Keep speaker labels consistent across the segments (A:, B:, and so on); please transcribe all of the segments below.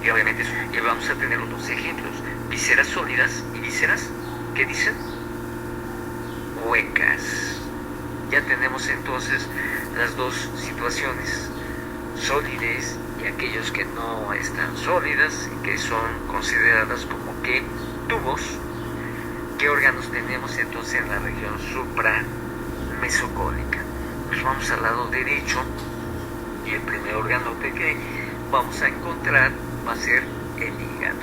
A: que obviamente y vamos a tener otros ejemplos: vísceras sólidas y vísceras, ¿qué dicen? Huecas. Ya tenemos entonces las dos situaciones: sólidas y aquellos que no están sólidas y que son consideradas como que tubos. ¿Qué órganos tenemos entonces en la región supramesocólica? Pues vamos al lado derecho, y el primer órgano que vamos a encontrar va a ser el hígado.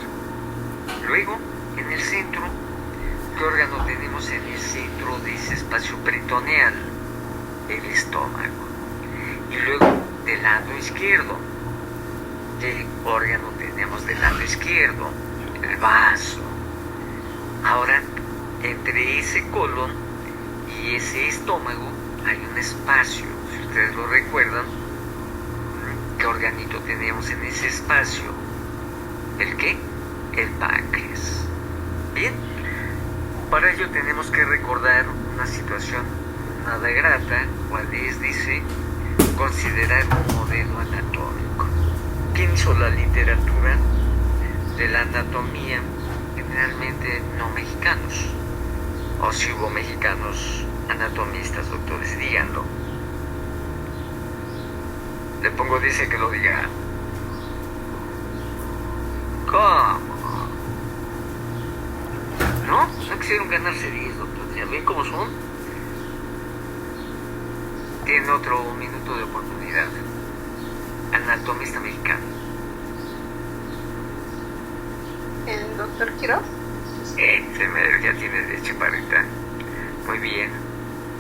A: Luego, en el centro, ¿qué órgano tenemos en el centro de ese espacio peritoneal? El estómago. Y luego, del lado izquierdo, ¿qué órgano tenemos del lado izquierdo? El vaso. Ahora, entre ese colon y ese estómago hay un espacio. Si ustedes lo recuerdan, ¿qué organito tenemos en ese espacio? ¿El qué? El páncreas. Bien, para ello tenemos que recordar una situación nada grata, cual es, dice, considerar un modelo anatómico. ¿Quién hizo la literatura de la anatomía? Generalmente no mexicanos. O si hubo mexicanos anatomistas, doctores, díganlo. Le pongo, dice que lo diga. ¿Cómo? ¿No? No quisieron ganarse 10, doctor. ¿Ya ven cómo son? Tienen otro minuto de oportunidad. Anatomista mexicano.
B: ¿El doctor Quiroz?
A: Ya tiene de chaparrita. Muy bien.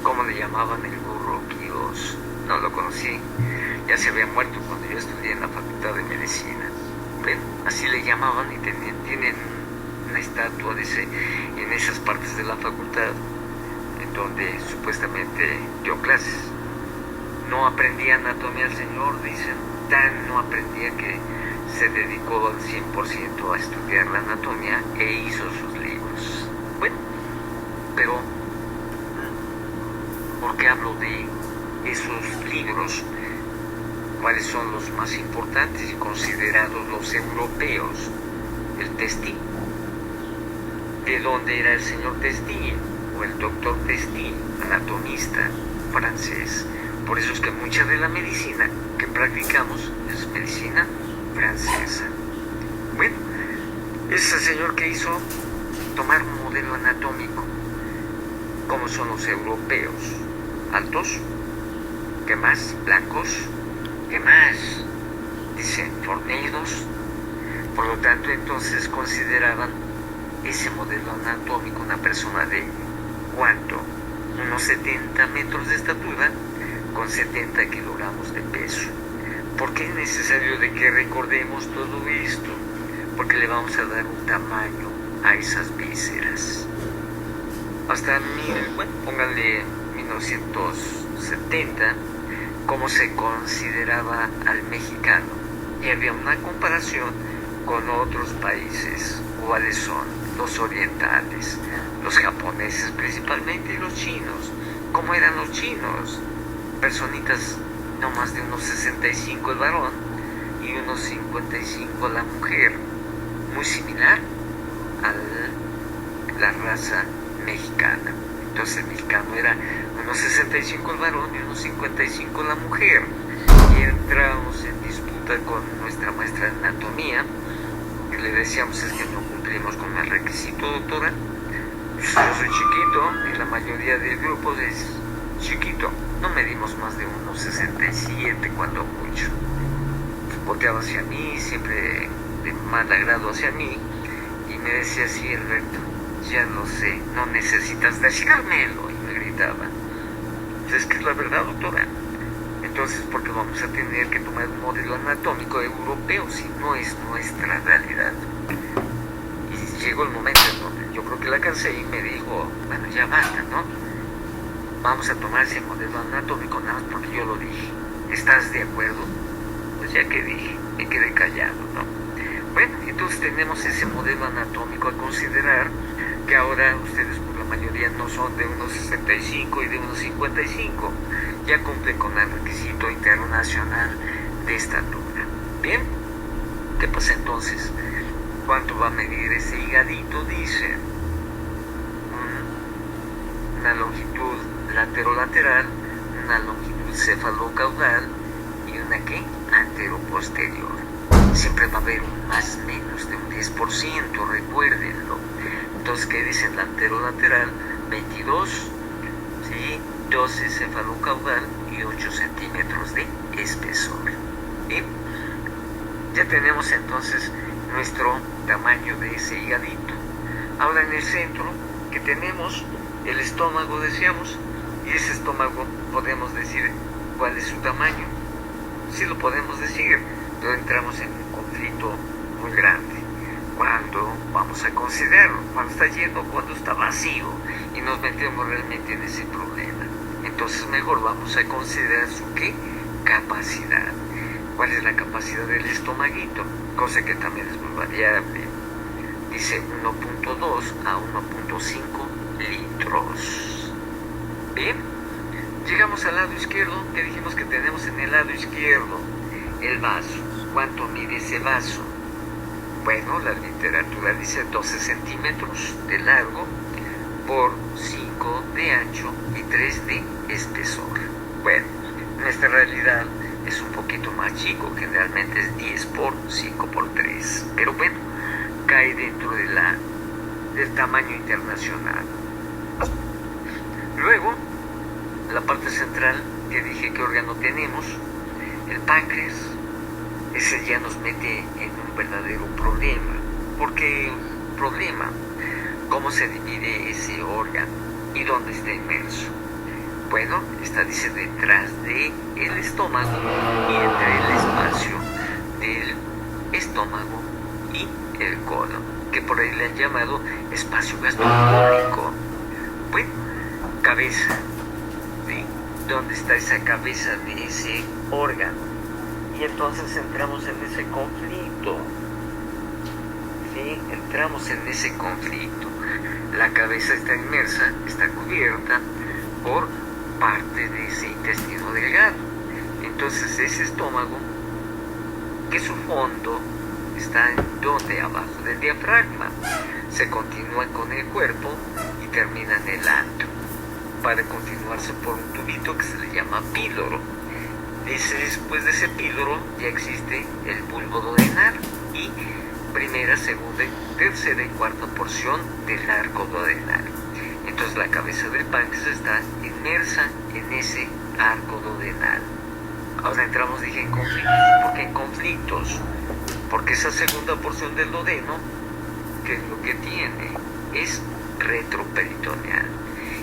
A: ¿Cómo le llamaban el burro Quiroz? No lo conocí. Ya se había muerto cuando yo estudié en la Facultad de Medicina. ¿Ven? Así le llamaban, y tienen una estatua de en esas partes de la facultad en donde supuestamente dio clases. No aprendía anatomía el señor, dicen. Tan no aprendía que se dedicó al 100% a estudiar la anatomía e hizo sus libros. Bueno, pero ¿por qué hablo de esos libros? ¿Cuáles son los más importantes y considerados los europeos? El Testin. ¿De dónde era el señor Testin? O el doctor Testin, anatomista francés. Por eso es que mucha de la medicina que practicamos es medicina francesa. Bueno, ese señor que hizo tomar un modelo anatómico, como son los europeos: altos, ¿qué más? Blancos, ¿qué más? Dicen fornidos. Por lo tanto, entonces consideraban ese modelo anatómico una persona de ¿cuánto? Unos 70 metros de estatura con 70 kilogramos de peso. ¿Por qué es necesario de que recordemos todo esto? Porque le vamos a dar un tamaño a esas vísceras. Hasta pónganle 1970, cómo se consideraba al mexicano. Y había una comparación con otros países. ¿Cuáles son? Los orientales, los japoneses principalmente, y los chinos. ¿Cómo eran los chinos? Personitas no más de unos 65 el varón y unos 55 la mujer, muy similar a la raza mexicana. Entonces el mexicano era unos 65 el varón y unos 55 la mujer, y entrábamos en disputa con nuestra maestra de anatomía, que le decíamos: es que no cumplimos con el requisito, doctora. Pues yo soy chiquito y la mayoría del grupo es chiquito. No medimos más de 1,67 cuando mucho. Volteaba hacia mí, siempre de mal agrado hacia mí, y me decía así: recto, ya lo sé, no necesitas decírmelo. Y me gritaba. Entonces, ¿qué es la verdad, doctora? Entonces, ¿por qué vamos a tener que tomar un modelo anatómico europeo si no es nuestra realidad? Y llegó el momento en donde yo creo que la cansé y me dijo: bueno, ya basta, ¿no? Vamos a tomar ese modelo anatómico nada más porque yo lo dije. ¿Estás de acuerdo? Pues ya que dije, me quedé callado, ¿no? Bueno, entonces tenemos ese modelo anatómico a considerar, que ahora ustedes por la mayoría no son de 1,65 y de 1,55. Ya cumplen con el requisito internacional de estatura. Bien, ¿Qué pasa entonces? ¿Cuánto va a medir ese higadito? Dice una longitud laterolateral, una longitud cefalocaudal y una ¿qué? Anteroposterior. Siempre va a haber un más o menos de un 10%, recuérdenlo. Entonces, ¿qué dice el anterolateral? 22, ¿sí? 12 cefalocaudal y 8 centímetros de espesor. ¿Bien? Ya tenemos entonces nuestro tamaño de ese higadito. Ahora en el centro, que tenemos el estómago, decíamos, y ese estómago podemos decir cuál es su tamaño. Sí lo podemos decir, pero entramos en un conflicto muy grande. Cuando vamos a considerarlo, cuando está lleno, cuando está vacío, y nos metemos realmente en ese problema. Entonces mejor vamos a considerar su ¿qué? Capacidad. ¿Cuál es la capacidad del estomaguito? Cosa que también es muy variable. Dice 1.2 a 1.5 litros. Bien, llegamos al lado izquierdo, que dijimos que tenemos en el lado izquierdo el vaso. ¿Cuánto mide ese vaso? Bueno, la literatura dice 12 centímetros de largo por 5 de ancho y 3 de espesor. Bueno, nuestra realidad es un poquito más chico, generalmente es 10 por 5 por 3, pero bueno, cae dentro de del tamaño internacional. Luego, la parte central, que dije qué órgano tenemos, el páncreas. Ese ya nos mete en un verdadero problema. ¿Por qué problema? ¿Cómo se divide ese órgano y dónde está inmerso? Bueno, dice detrás del estómago y entre el espacio del estómago y el colon, que por ahí le han llamado espacio gastrocólico. Bueno, cabeza, ¿sí? ¿Dónde está esa cabeza de ese órgano? Y entonces entramos en ese conflicto. ¿Sí? Entramos en ese conflicto. La cabeza está inmersa, está cubierta por parte de ese intestino delgado. Entonces ese estómago, que su fondo está en donde, abajo del diafragma, se continúa con el cuerpo y termina en el antro, para continuarse por un tubito que se le llama píloro. Después de ese píloro ya existe el bulbo duodenal y primera, segunda, tercera y cuarta porción del arco duodenal. Entonces la cabeza del páncreas está inmersa en ese arco duodenal. Ahora entramos, dije, en conflictos. ¿Por qué en conflictos? Porque esa segunda porción del duodeno, que es lo que tiene, es retroperitoneal.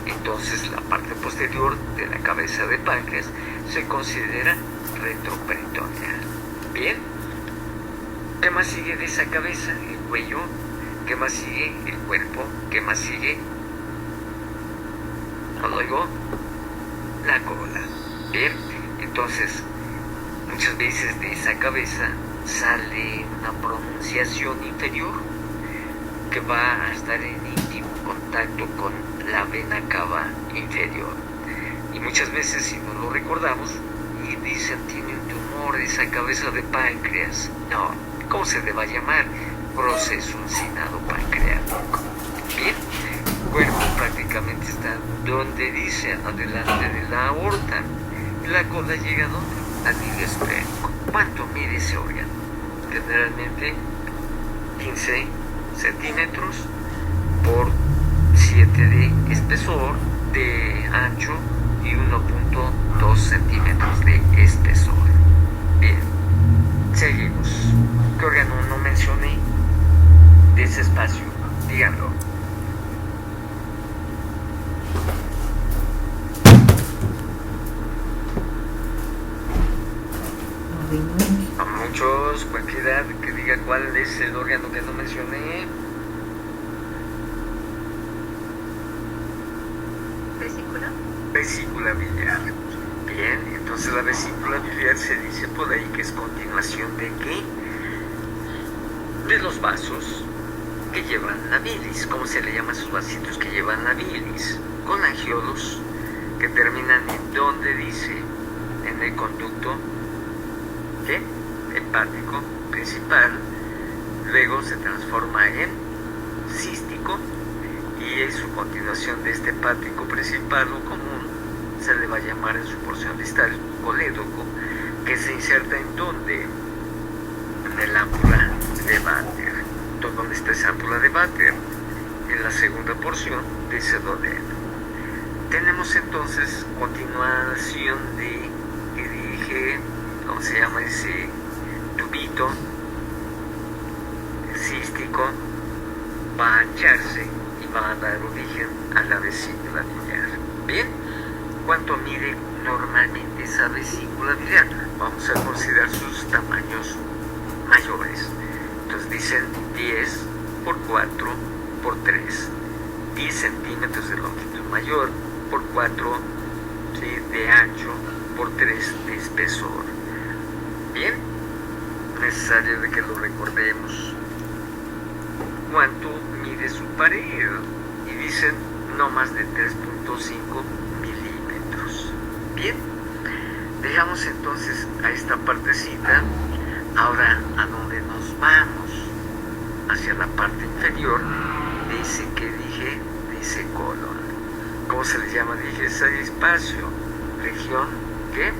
A: Entonces la parte posterior de la cabeza del páncreas se considera retroperitoneal. Bien, ¿qué más sigue de esa cabeza? El cuello. ¿Qué más sigue? El cuerpo. ¿Qué más sigue? Luego, la cola. Bien, entonces muchas veces de esa cabeza sale una pronunciación inferior que va a estar en íntimo contacto con la vena cava inferior. Y muchas veces, si no lo recordamos, y dicen tiene un tumor de esa cabeza de páncreas. No, ¿cómo se le va a llamar? Proceso uncinado pancreático. Bien, el cuerpo prácticamente está donde dice, adelante de la aorta. Y la cola llega ¿dónde? Al nivel esplénico. ¿Cuánto mide ese órgano? Generalmente 15 centímetros por 7 de espesor, de ancho, y 1.2 centímetros de espesor. Bien, seguimos. ¿Qué órgano no mencioné de ese espacio? Díganlo. A muchos, cualquiera que diga cuál es el órgano que no mencioné.
B: Vesícula.
A: Vesícula biliar. Bien, entonces la vesícula biliar se dice por ahí que es continuación de ¿qué? De los vasos que llevan la bilis. ¿Cómo se le llama a esos vasitos que llevan la bilis? Con angiolos que terminan en donde dice, en el conducto ¿qué? Hepático, principal, luego se transforma en cístico, y en su continuación de este hepático principal o común se le va a llamar en su porción distal colédoco, que se inserta en donde, en el ámpula de Vater. Entonces, ¿dónde está esa ámpula de Vater? En la segunda porción de ese duodeno. Tenemos entonces continuación de, que dije, ¿cómo se llama ese tubito cístico? Va a ancharse y va a dar origen a la vesícula biliar. Bien, ¿cuánto mide normalmente esa vesícula biliar? Vamos a considerar sus tamaños mayores. Entonces dicen 10 por 4 por 3, 10 centímetros de longitud mayor por 4, ¿sí?, de ancho por 3 de espesor. Bien, necesario de que lo recordemos. ¿Cuánto mide su pared? Y dicen no más de 3.5 milímetros. Bien, dejamos entonces a esta partecita. Ahora, ¿a dónde nos vamos? Hacia la parte inferior de ese que dije, de ese colon. ¿Cómo se le llama? Dije ese espacio, región, ¿qué?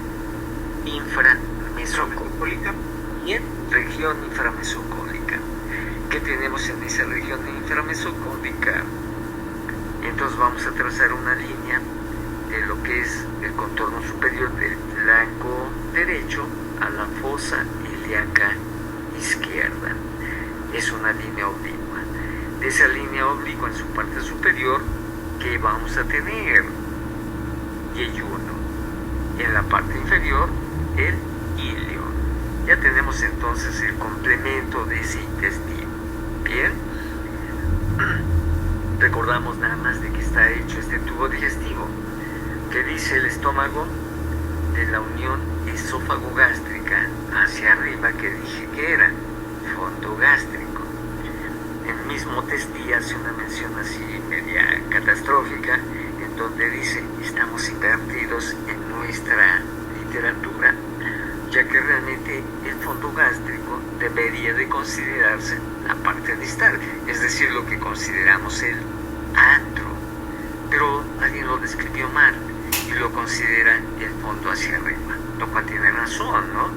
A: Inframesocólica. Bien, región inframesocólica. ¿Qué tenemos en esa región inframesocólica? Entonces vamos a trazar una línea de lo que es el contorno superior del flanco derecho a la fosa ilíaca izquierda. Es una línea oblicua. De esa línea oblicua en su parte superior, ¿qué vamos a tener? Yeyuno. Y en la parte inferior, el ilio. Ya tenemos entonces el complemento de ese intestino. Bien. Recordamos nada más de que está hecho este tubo digestivo. ¿Qué dice el estómago? De la unión esófago-gástrica hacia arriba, que dije que era fondo gástrico. El mismo Testí hace una mención así media catastrófica, en donde dice: estamos invertidos en nuestra literatura, ya que realmente el fondo gástrico debería de considerarse la parte distal, es decir, lo que consideramos el antro, pero alguien lo describió mal y lo considera el fondo hacia arriba, lo cual tiene razón, ¿no?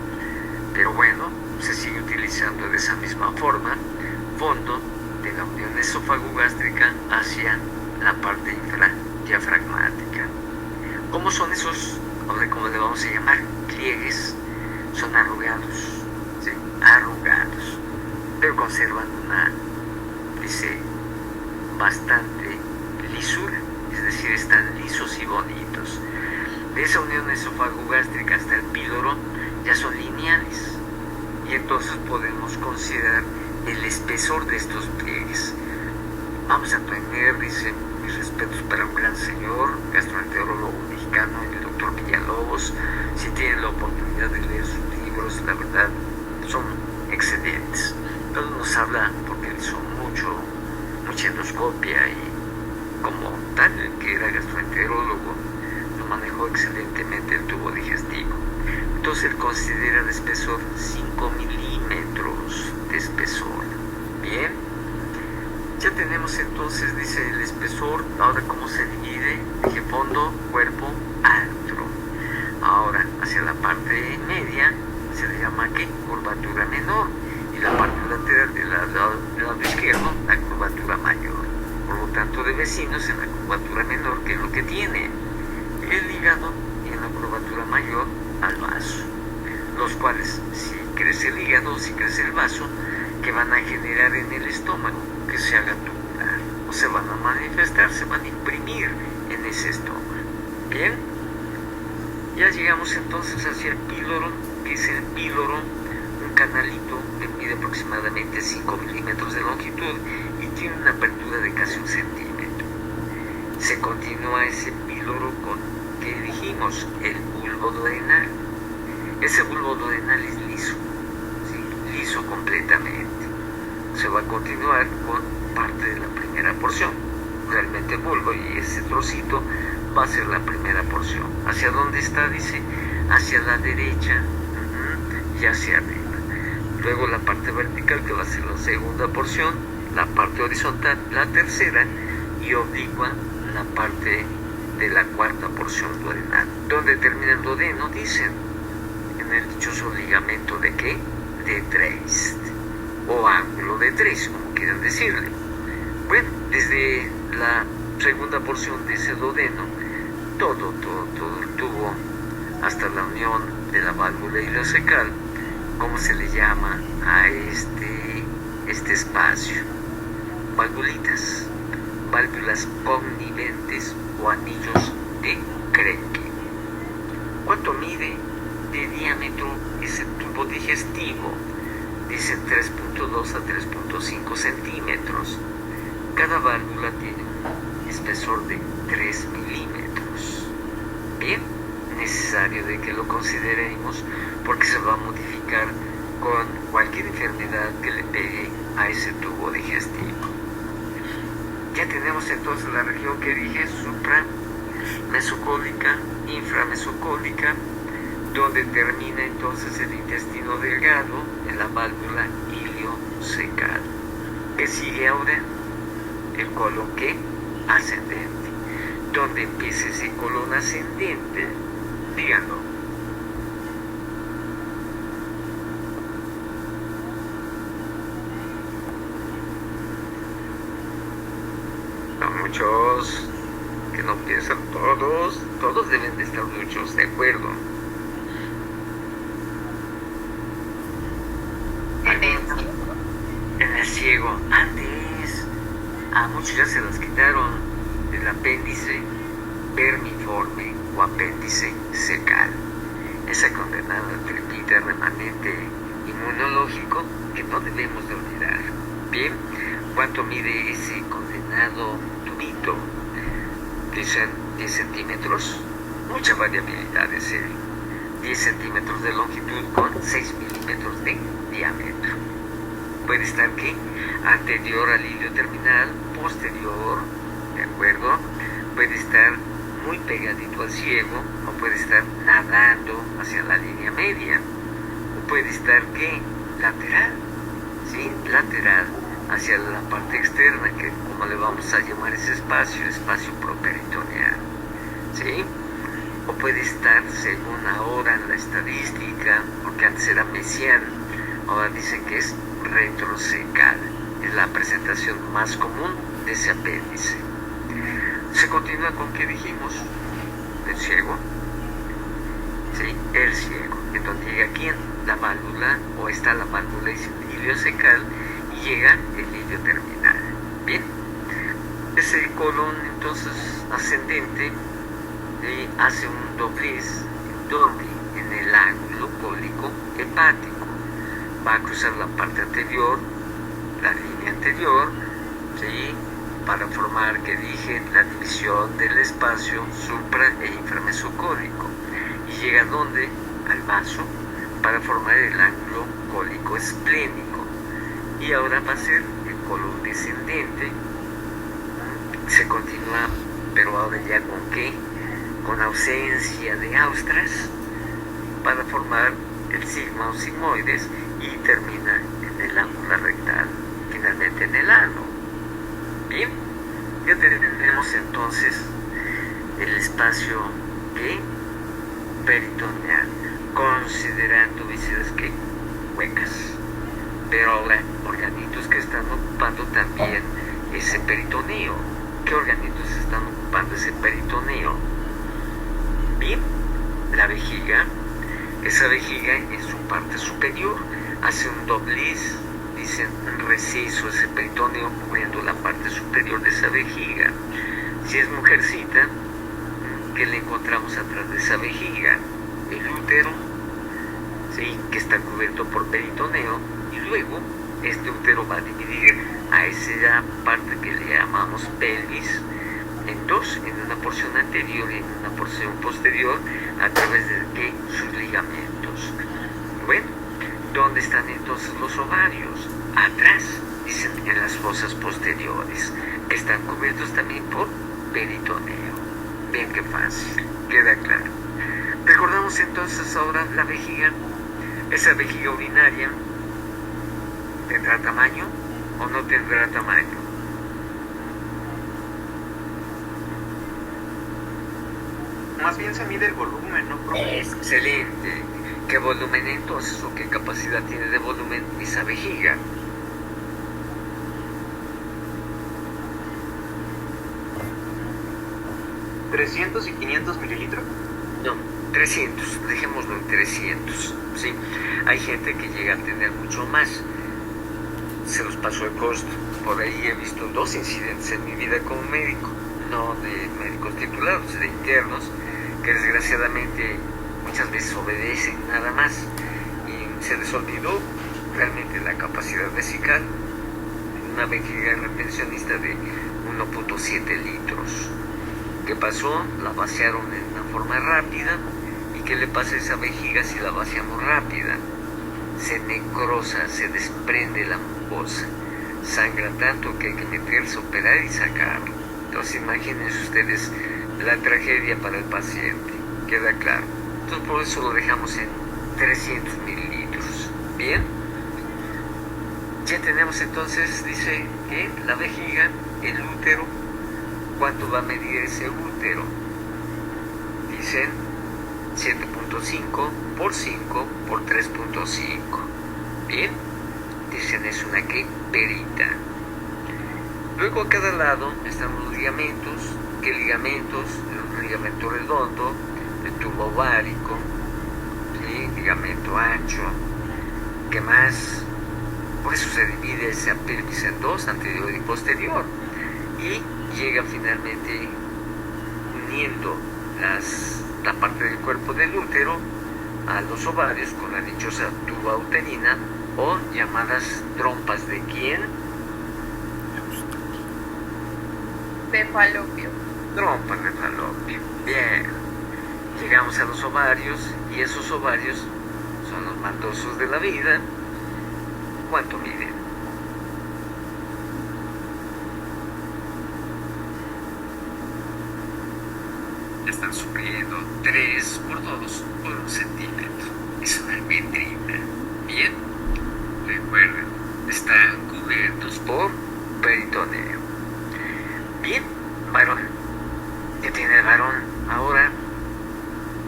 A: Pero bueno, se sigue utilizando de esa misma forma, fondo de la unión esófago-gástrica hacia la parte infradiafragmática. ¿Cómo son esos, ahora cómo le vamos a llamar, pliegues? Son arrugados, ¿sí? Arrugados, pero conservan una, dice, bastante lisura, es decir, están lisos y bonitos. De esa unión esófago-gástrica hasta el píloro ya son lineales, y entonces podemos considerar el espesor de estos pliegues. Vamos a tener, dice, mis respetos para un gran señor, gastroenterólogo mexicano, el doctor Villalobos. Si tienen la oportunidad de leer sus libros, la verdad, son excelentes. Entonces nos habla, porque hizo mucha endoscopia, y como tal, que era gastroenterólogo, lo manejó excelentemente el tubo digestivo. Entonces él considera de espesor 5 milímetros de espesor. Bien, ya tenemos entonces, dice, el espesor. Ahora, ¿cómo se divide? Dije fondo, cuerpo, antro. Ahora, hacia la parte media se le llama, ¿qué? Curvatura menor, y la parte lateral del lado izquierdo, la curvatura mayor. Por lo tanto, de vecinos en la curvatura menor, ¿qué es lo que tiene? El hígado, y en la curvatura mayor al vaso, los cuales, si crece el hígado, si crece el vaso, que van a generar en el estómago que se haga tubular, o se van a manifestar, se van a imprimir en ese estómago. Bien, ya llegamos entonces hacia el píloro, que es el píloro, un canalito que mide aproximadamente 5 milímetros de longitud y tiene una apertura de casi 1 centímetro. Se continúa ese píloro con, ¿qué dijimos? El bulbo duodenal. Ese bulbo duodenal es liso, ¿sí? Liso completamente. Se va a continuar con parte de la primera porción. Realmente el bulbo y ese trocito va a ser la primera porción. ¿Hacia dónde está? Dice, hacia la derecha, y hacia arriba. luego la parte vertical, que va a ser la segunda porción, la parte horizontal, la tercera, y oblicua, la parte de la cuarta porción duodenal. ¿Dónde termina el duodeno? Dicen, en el dichoso ligamento de ¿qué? De Treist, o ángulo de Treist, como quieran decirle. Bueno, desde la segunda porción de ese duodeno, todo el tubo, hasta la unión de la válvula ileocecal, ¿cómo se le llama a este espacio? Valvulitas, válvulas conniventes o anillos de Krenke. ¿Cuánto mide de diámetro ese tubo digestivo? Dicen 3.2 a 3.5 centímetros. Cada válvula tiene un espesor de 3 milímetros. Bien, necesario de que lo consideremos porque se va a modificar con cualquier enfermedad que le pegue a ese tubo digestivo. Ya tenemos entonces la región que dije, supramesocólica, inframesocólica, donde termina entonces el intestino delgado en la válvula iliocecal. ¿Qué sigue ahora? El colon ¿qué? Ascendente. ¿Dónde empieza ese colon ascendente? Díganlo. Muchos que no piensan, todos deben de estar muchos de acuerdo. En el ciego, antes, a muchos ya se las quitaron, el apéndice vermiforme o apéndice cecal, esa condenada tripita remanente inmunológico que no debemos de olvidar. Bien, ¿cuánto mide ese condenado tubito? Dicen 10 centímetros, mucha variabilidad es el 10 centímetros de longitud con 6 milímetros de diámetro. Puede estar ¿qué? Anterior al hilio terminal, posterior, ¿de acuerdo? Puede estar muy pegadito al ciego, o puede estar nadando hacia la línea media, o puede estar ¿qué? Lateral, ¿sí? Lateral hacia la parte externa, que como le vamos a llamar ese espacio properitoneal, ¿sí? O puede estar, según ahora en la estadística, porque antes era mesial, ahora dicen que es retrocecal, es la presentación más común de ese apéndice. Se continúa con que dijimos el ciego, ¿sí? El ciego, en donde llega quién, la válvula, o está la válvula iliocecal, y llega el hilio terminal. Bien, ese colon entonces ascendente hace un doblez donde en el ángulo cólico hepático va a cruzar la parte anterior, la línea anterior, ¿sí? Para formar, que dije, la división del espacio supra e inframesocólico, y llega donde, al vaso, para formar el ángulo cólico esplénico. Y ahora va a ser el colon descendente. Se continúa, pero ahora ya con qué, con ausencia de austras, para formar el sigma o sigmoides, y termina en el ángulo rectal, finalmente en el ano. Bien, ya tenemos entonces el espacio ¿qué? Peritoneal, considerando vísceras que huecas, pero ahora organitos que están ocupando también ese peritoneo. ¿Qué organitos están ocupando ese peritoneo? Bien, la vejiga. Esa vejiga en su parte superior hace un doblez, dicen receso, ese peritoneo cubriendo la parte superior de esa vejiga. Si es mujercita, ¿qué le encontramos atrás de esa vejiga? El útero, ¿sí? Que está cubierto por peritoneo, y luego este útero va a dividir a esa parte que le llamamos pelvis en dos, en una porción anterior y en una porción posterior, a través de ¿qué? Sus ligamentos. Bueno, ¿dónde están entonces los ovarios? Atrás, dicen, en las fosas posteriores, que están cubiertos también por peritoneo. Bien, qué fácil, queda claro. Recordamos entonces ahora la vejiga, esa vejiga urinaria, ¿Tendrá tamaño o no tendrá tamaño?
C: Más bien se mide el volumen, ¿no, profe?
A: Excelente. ¿Qué volumen entonces o qué capacidad tiene de volumen esa vejiga?
C: ¿300 y 500 mililitros?
A: No, 300, dejémoslo en 300, ¿sí? Hay gente que llega a tener mucho más. Se los paso el costo. Por ahí he visto 2 incidentes en mi vida como médico, no de médicos titulados, de internos, que desgraciadamente muchas veces obedecen nada más y se les olvidó realmente la capacidad vesical. Una vejiga retencionista de 1.7 litros. ¿Qué pasó? La vaciaron en una forma rápida. ¿Y qué le pasa a esa vejiga si la vaciamos rápida? Se necrosa, se desprende la mucosa, sangra tanto que hay que meterse, operar y sacarlo. Entonces imagínense ustedes la tragedia para el paciente, queda claro. Entonces por eso lo dejamos en 300 mililitros. Bien, ya tenemos entonces, dice que la vejiga, el útero. ¿Cuánto va a medir ese útero? Dicen 7.5 por 5 por 3.5. Bien, dicen es una que perita. Luego a cada lado están los ligamentos. ¿Qué ligamentos? El ligamento redondo, el tubo ovárico, ¿sí? Ligamento ancho. ¿Qué más? Por eso se divide esa pelvis en dos, anterior y posterior. Y llega finalmente uniendo la parte del cuerpo del útero a los ovarios con la dichosa tuba uterina o llamadas trompas de quién?
B: De falopio.
A: Trompas de falopio. Bien. Llegamos a los ovarios y esos ovarios son los maldosos de la vida. ¿Cuánto miden? Están sufriendo 3 por 2 por 1 centímetro. Es una almendrina. Bien, recuerden, están cubiertos por peritoneo. Bien, varón. ¿Qué tiene el varón ahora?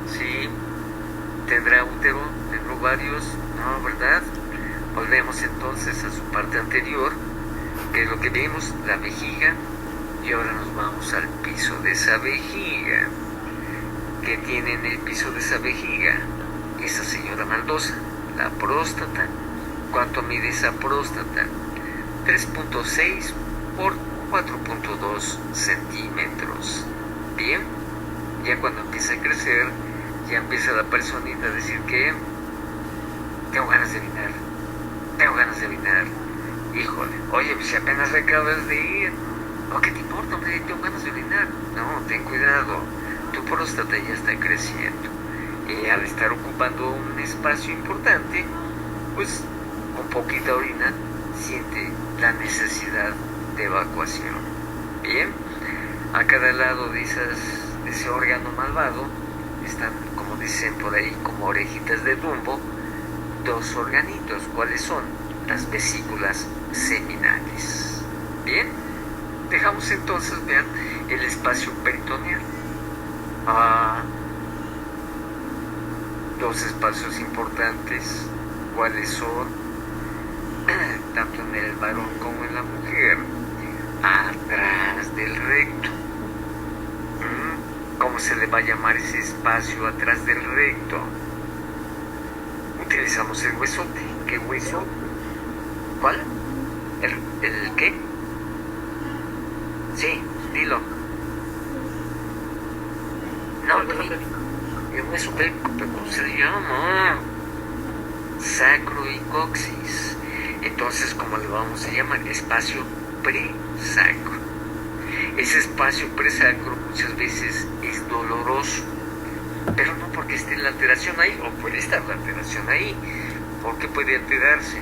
A: Sí, tendrá útero, tendrá ovarios, no, ¿verdad? Volvemos entonces a su parte anterior, que es lo que vimos, la vejiga, y ahora nos vamos al piso de esa vejiga. ¿Qué tiene en el piso de esa vejiga? Esa señora maldosa, la próstata. ¿Cuánto mide esa próstata? 3.6 por 4.2 centímetros. Bien, ya cuando empieza a crecer, ya empieza la personita a decir que tengo ganas de orinar, tengo ganas de orinar. Híjole, oye, si apenas acabas de ir, ¿o qué te importa, hombre? Tengo ganas de orinar. No, ten cuidado, tu próstata ya está creciendo. Y al estar ocupando un espacio importante, pues con poquita orina siente la necesidad de evacuación. Bien, a cada lado de ese órgano malvado están, como dicen por ahí, como orejitas de Dumbo, 2 organitos. ¿Cuáles son? Las vesículas seminales. Bien, dejamos entonces, vean, el espacio peritoneal. 2 espacios importantes. ¿Cuáles son? Tanto en el varón como en la mujer. Atrás del recto. ¿Cómo se le va a llamar ese espacio atrás del recto? Utilizamos el huesote. ¿Qué hueso? ¿Cuál? ¿El qué? Sí, dilo. No, el hueso pélvico, pero ¿cómo se le llama? Sacroicoxis. Entonces, ¿cómo le vamos a llamar? Espacio presacro. Ese espacio presacro muchas veces es doloroso, pero no porque esté la alteración ahí, o puede estar la alteración ahí. ¿Por qué puede alterarse?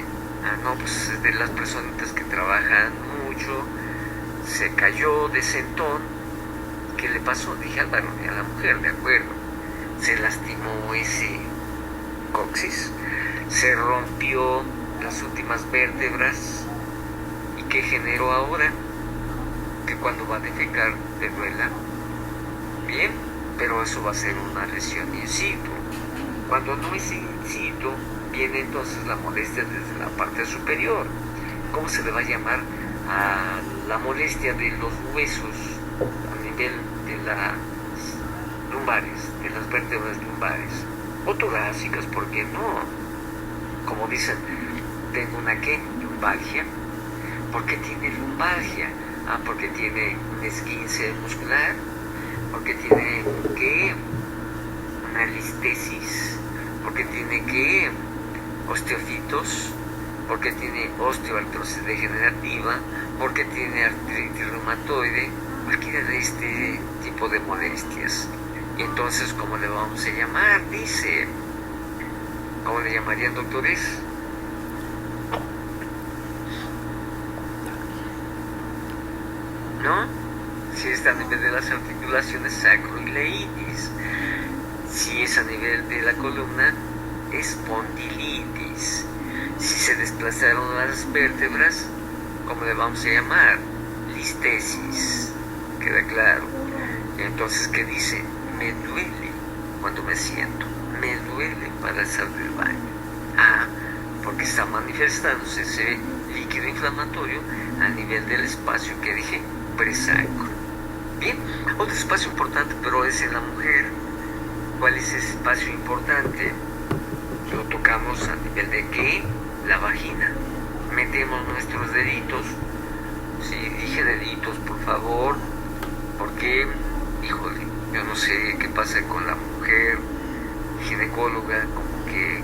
A: No, pues es de las personitas que trabajan mucho, se cayó de sentón. ¿Qué le pasó? Dije al varón y a la mujer, de acuerdo. Se lastimó ese coxis, se rompió las últimas vértebras. ¿Y qué generó ahora? Que cuando va a defecar te duela. Bien, pero eso va a ser una lesión in situ. Cuando no es in situ, viene entonces la molestia desde la parte superior. ¿Cómo se le va a llamar a la molestia de los huesos a nivel de las lumbares, de las vértebras lumbares? O torácicas, ¿por qué no? Como dicen, tengo una ¿qué? Lumbalgia. ¿Por qué tiene lumbalgia? Ah, porque tiene un esguince muscular, porque tiene ¿qué? Una listesis, porque tiene ¿qué? Osteofitos, porque tiene osteoartrosis degenerativa, porque tiene artritis reumatoide, cualquiera de este tipo de molestias. Y entonces, ¿cómo le vamos a llamar? Dice, ¿cómo le llamarían, doctores? ¿No? Si está a nivel de las articulaciones, sacroileitis. Si es a nivel de la columna, espondilitis. Si se desplazaron las vértebras, ¿cómo le vamos a llamar? Listesis. ¿Queda claro? Entonces, ¿qué dice? Me duele cuando me siento. Me duele para salir del baño. Ah, porque está manifestándose ese líquido inflamatorio a nivel del espacio que dije, presacro. Bien, otro espacio importante, pero es en la mujer. ¿Cuál es ese espacio importante? Lo tocamos a nivel de ¿qué? La vagina. Metemos nuestros deditos. Sí, dije deditos, por favor. Porque, híjole, yo no sé qué pasa con la mujer ginecóloga, como que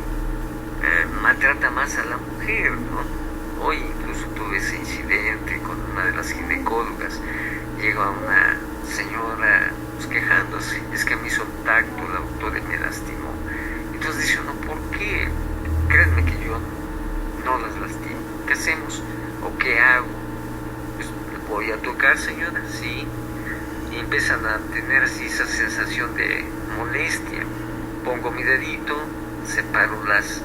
A: maltrata más a la mujer, ¿no? Hoy incluso tuve ese incidente con una de las ginecólogas. Llega una señora pues, quejándose, es que me hizo un tacto la doctora y me lastimó. Entonces dice uno, ¿por qué? Créanme que yo no las lastimo. ¿Qué hacemos? ¿O qué hago? Pues le voy a tocar, señora, sí. Y empiezan a tener así esa sensación de molestia. Pongo mi dedito, separo las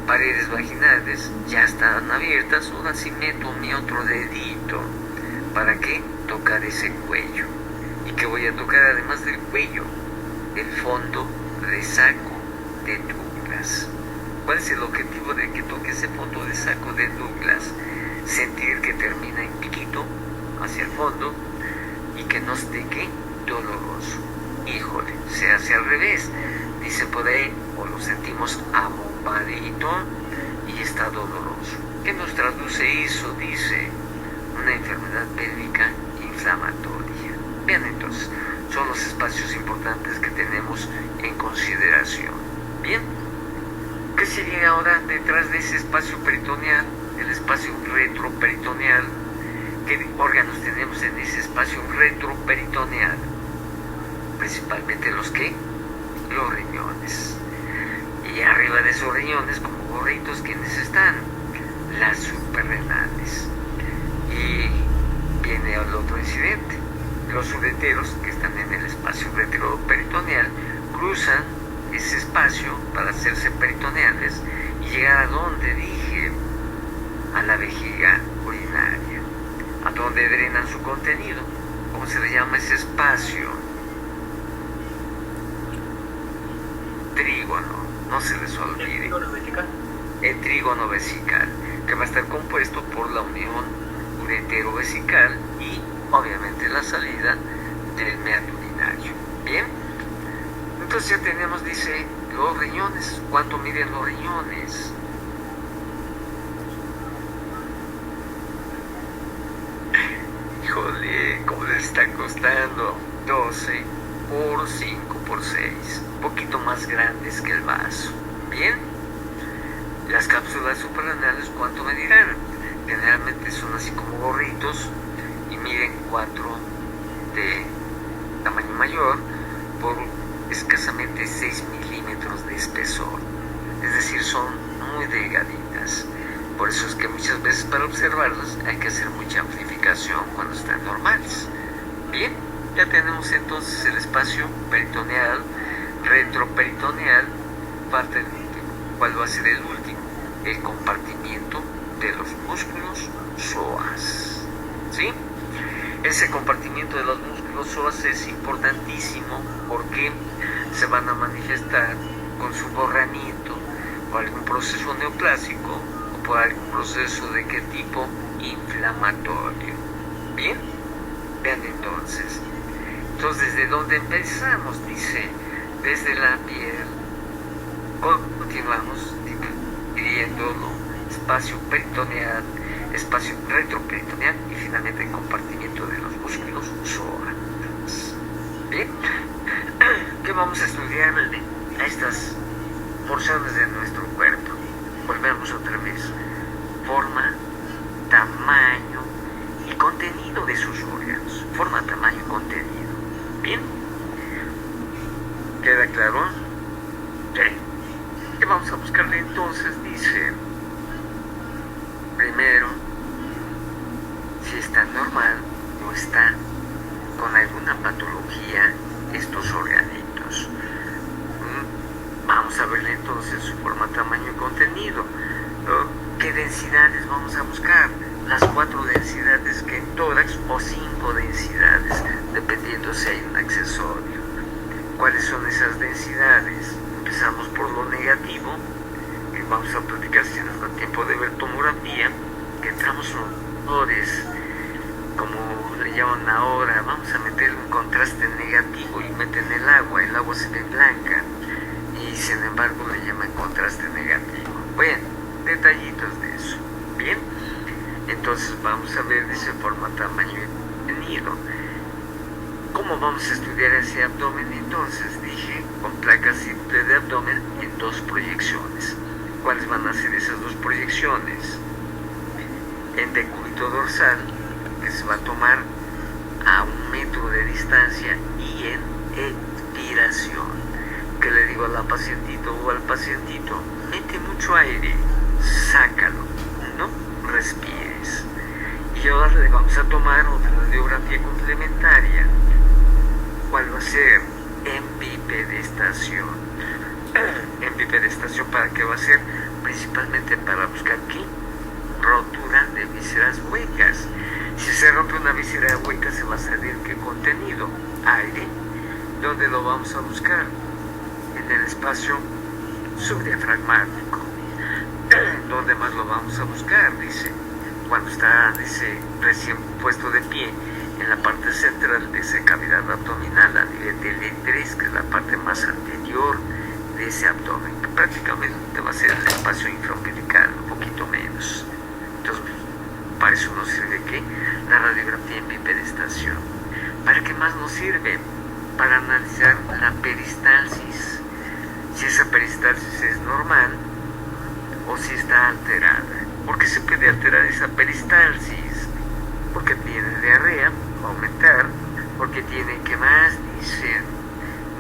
A: paredes vaginales, ya están abiertas, ahora sí meto mi otro dedito. ¿Para qué? Tocar ese cuello. ¿Y qué voy a tocar además del cuello? El fondo de saco de Douglas. ¿Cuál es el objetivo de que toque ese fondo de saco de Douglas? Sentir que termina en piquito hacia el fondo y que no esté ¿qué? Doloroso. Híjole, se hace al revés. Dice por ahí, o lo sentimos abombadito y está doloroso. ¿Qué nos traduce eso? Dice, una enfermedad pélvica inflamatoria. Bien, entonces, son los espacios importantes que tenemos en consideración. Bien, ¿qué sería ahora detrás de ese espacio peritoneal? El espacio retroperitoneal. ¿Qué órganos tenemos en ese espacio retroperitoneal? Principalmente los que, los riñones. Y arriba de esos riñones, como gorritos, ¿quiénes están? Las suprarrenales. Y viene el otro incidente. Los ureteros, que están en el espacio retroperitoneal, cruzan ese espacio para hacerse peritoneales y llegar a donde dije, a la vejiga urinaria, a donde drenan su contenido. ¿Cómo se le llama ese espacio? Trígono, no se les olvide. El trígono vesical, que va a estar compuesto por la unión uretero-vesical y obviamente la salida del meato urinario. Bien, entonces ya tenemos, dice, los riñones. ¿Cuánto miden los riñones? Híjole, ¿cómo les está costando? 12 por 5 por 6, un poquito más grandes que el vaso. Bien, las cápsulas suprarrenales, ¿cuánto medirán? Generalmente son así como gorritos y miden 4 de tamaño mayor por escasamente 6 milímetros de espesor. Es decir, son muy delgaditas. Por eso es que muchas veces para observarlas hay que hacer mucha amplificación cuando están normales. Bien, ya tenemos entonces el espacio peritoneal, retroperitoneal, parte del último. ¿Cuál va a ser el último? el compartimiento de los músculos psoas. ¿Sí? Ese compartimiento de los músculos psoas es importantísimo porque se van a manifestar con su borramiento por algún proceso neoplásico o por algún proceso de qué tipo inflamatorio. Bien, vean entonces. Entonces, ¿desde dónde empezamos? Dice, desde la piel. Continuamos dividiéndolo, espacio peritoneal, espacio retroperitoneal y finalmente el compartimiento de los músculos psoas. Bien, ¿qué vamos a estudiar a estas porciones de nuestro cuerpo? Volvemos otra vez. Forma, tamaño y contenido de sus órganos. Forma, tamaño y contenido. Bien, ¿queda claro? Sí. ¿Qué vamos a buscarle entonces? Dice, primero, si está normal o está con alguna patología estos organitos. Vamos a verle entonces su forma, tamaño y contenido. ¿Qué densidades vamos a buscar? Las 4 densidades que en tórax o 5 densidades, dependiendo si hay un accesorio. ¿Cuáles son esas densidades? Empezamos por lo negativo, que vamos a platicar si nos da tiempo de ver tomografía, que entramos olores, como le llaman ahora, vamos a meter un contraste negativo y meten el agua se ve blanca y sin embargo le llaman contraste negativo. Bueno, detallitos de eso. Bien, entonces vamos a ver de esa forma, tamaño y contenido. ¿Cómo vamos a estudiar ese abdomen? Entonces dije, con placa simple de abdomen en 2 proyecciones. ¿Cuáles van a ser esas 2 proyecciones? En decúbito dorsal, que se va a tomar a 1 metro de distancia, y en expiración, que le digo a la pacientito o al pacientito, mete mucho aire, sácalo, no respires. Y ahora le vamos a tomar otra radiografía complementaria. ¿Cuál va a ser? En bipedestación. En bipedestación, ¿para qué va a ser? Principalmente para buscar ¿qué? Rotura de vísceras huecas. Si se rompe una víscera hueca, se va a salir ¿qué contenido? Aire. ¿Dónde lo vamos a buscar? En el espacio subdiafragmático. ¿Dónde más lo vamos a buscar? Dice, cuando está, dice, recién puesto de pie en la parte central de esa cavidad abdominal, a nivel del E3, que es la parte más anterior de ese abdomen, que prácticamente va a ser el espacio infraumbilical, un poquito menos. Entonces, para eso nos sirve ¿qué? La radiografía en bipedestación. ¿Para qué más nos sirve? Para analizar la peristalsis. Si esa peristalsis es normal o si está alterada. ¿Por qué se puede alterar esa peristalsis? Porque tiene diarrea, va a aumentar, porque tiene, ¿qué más? Dicen,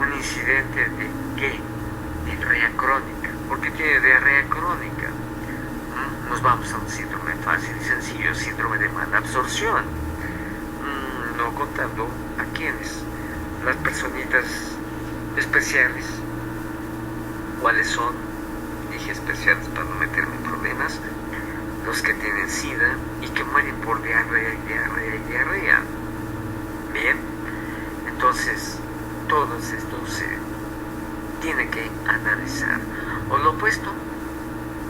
A: un incidente de ¿qué? Diarrea crónica. ¿Por qué tiene diarrea crónica? Nos vamos a un síndrome fácil y sencillo, síndrome de mala absorción. No contando a quienes, las personitas especiales. ¿Cuáles son? Dije especiales para no meterme en problemas. Los que tienen SIDA y que mueren por diarrea y diarrea y diarrea. Bien, entonces todo esto se tiene que analizar. O lo opuesto.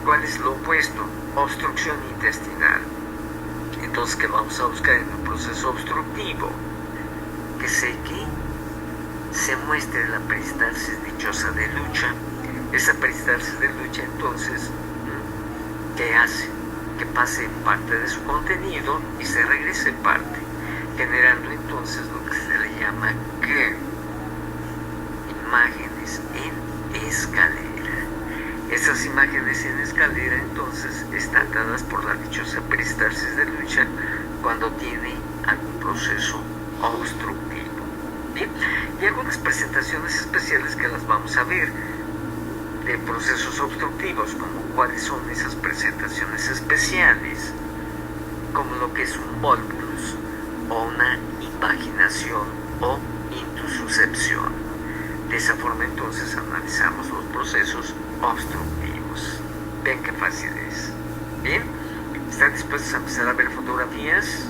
A: ¿Cuál es lo opuesto? Obstrucción intestinal. Entonces, ¿qué vamos a buscar en un proceso obstructivo? Que se muestre la peristalsis dichosa de lucha. Esa peristalsis de lucha, entonces, ¿qué hace? Que pase parte de su contenido y se regrese parte, generando entonces lo que se le llama ¿qué? Imágenes en escalera. Esas imágenes en escalera entonces están dadas por la dichosa peristalsis de lucha cuando tiene algún proceso obstructivo. Bien, y algunas presentaciones especiales que las vamos a ver de procesos obstructivos, como cuáles son esas presentaciones especiales, como lo que es un volvulus o una invaginación o intususcepción. De esa forma entonces analizamos los procesos obstructivos. Vean qué fácil es. Bien, ¿están dispuestos a empezar a ver fotografías?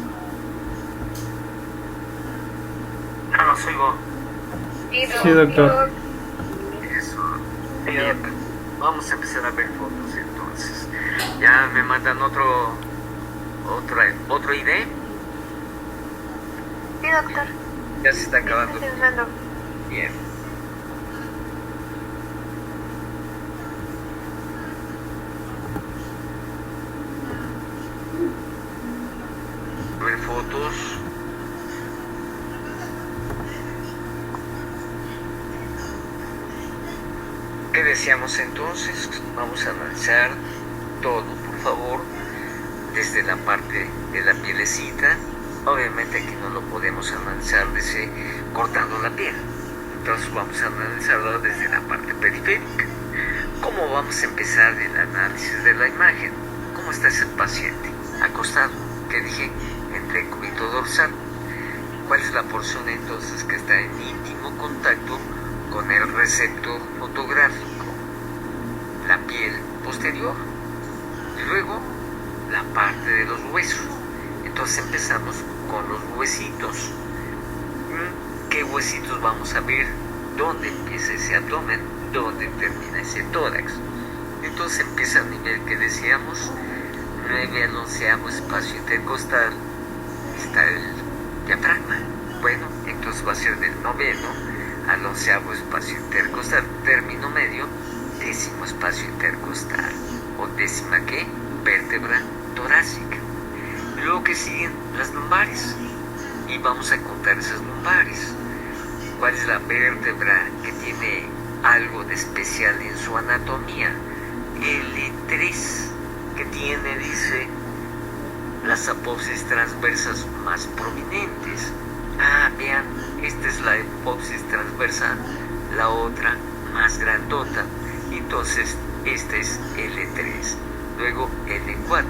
A: No los oigo.
B: Sí,
D: Sí, doctor.
A: Eso. Bien, vamos a empezar a ver fotos entonces. Ya me mandan otro ID.
B: Sí, doctor.
A: Ya se está acabando.
B: Les mando.
A: Bien. Ver fotos. ¿Qué deseamos entonces? Vamos a analizar todo, por favor, desde la parte de la pielecita. Obviamente aquí no lo podemos analizar desde cortando la piel. Entonces vamos a analizarlo desde la parte periférica. ¿Cómo vamos a empezar el análisis de la imagen? ¿Cómo está ese paciente? Acostado, que dije, entre cúbito dorsal. ¿Cuál es la porción entonces que está en íntimo contacto con el receptor fotográfico? La piel posterior. Y luego la parte de los huesos. Entonces empezamos con los huesitos. ¿Qué huesitos vamos a ver? ¿Dónde empieza ese abdomen? ¿Dónde termina ese tórax? Entonces empieza a nivel que decíamos, 9 al 11º espacio intercostal está el diafragma. Bueno, entonces va a ser del 9º al 11º espacio intercostal, término medio, 10º espacio intercostal, o 10ª ¿qué? Vértebra torácica. Y luego que siguen las lumbares, y vamos a contar esas lumbares. ¿Cuál es la vértebra que tiene algo de especial en su anatomía? L3, que tiene, dice, las apófisis transversas más prominentes. Vean, esta es la apófisis transversa, la otra más grandota. Entonces, esta es L3. Luego L4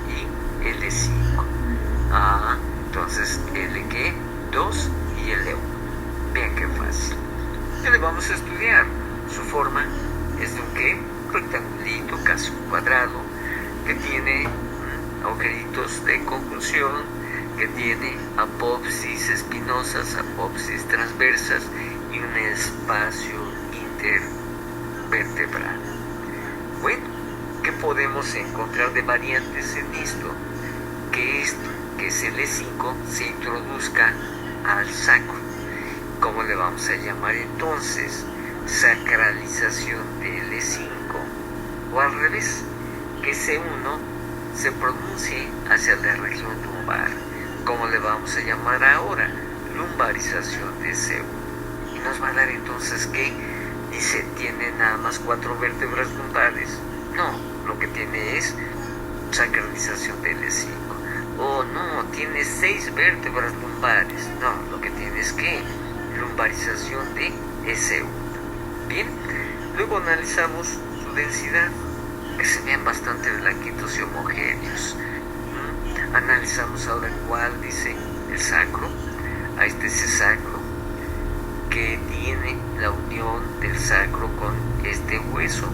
A: y L5. Entonces L ¿qué? 2 y L1. Vean qué fácil. ¿Qué le vamos a estudiar? Su forma es de un ¿qué? Rectangulito, casi un cuadrado, que tiene agujeritos de conjunción, que tiene apófisis espinosas, apófisis transversas y un espacio intervertebral. Bueno, ¿qué podemos encontrar de variantes en esto? Que esto, que es el E5, se introduzca al sacro. ¿Cómo le vamos a llamar entonces? Sacralización del E5. O al revés, que C1 se pronuncie hacia la región lumbar. ¿Cómo le vamos a llamar ahora? Lumbarización de C1. Y nos va a dar entonces que dice, tiene nada más 4 vértebras lumbares. No, lo que tiene es sacralización del E5. Oh, no, tiene 6 vértebras lumbares. No, lo que tiene es que lumbarización de S1. Bien, luego analizamos su densidad, que se vean bastante blanquitos y homogéneos. Analizamos ahora cuál dice el sacro. A este es el sacro, que tiene la unión del sacro con este hueso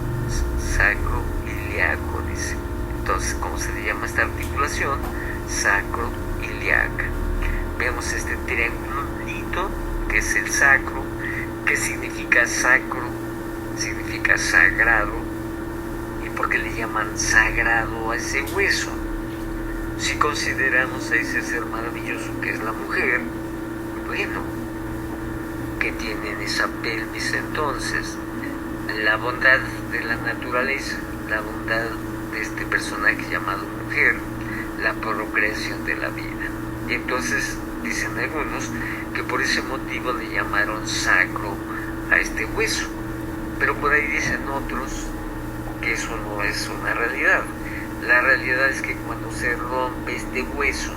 A: sacro ilíaco, dice. Entonces, ¿cómo se le llama esta articulación? Sacro ilíaca. Vemos este triangulito que es el sacro. ¿Qué significa sacro? Significa sagrado. ¿Y por qué le llaman sagrado a ese hueso? Si consideramos a ese ser maravilloso que es la mujer, bueno, que tiene en esa pelvis entonces la bondad de la naturaleza, la bondad de este personaje llamado mujer, la procreación de la vida. Y entonces dicen algunos que por ese motivo le llamaron sacro a este hueso, pero por ahí dicen otros que eso no es una realidad. La realidad es que cuando se rompe este hueso,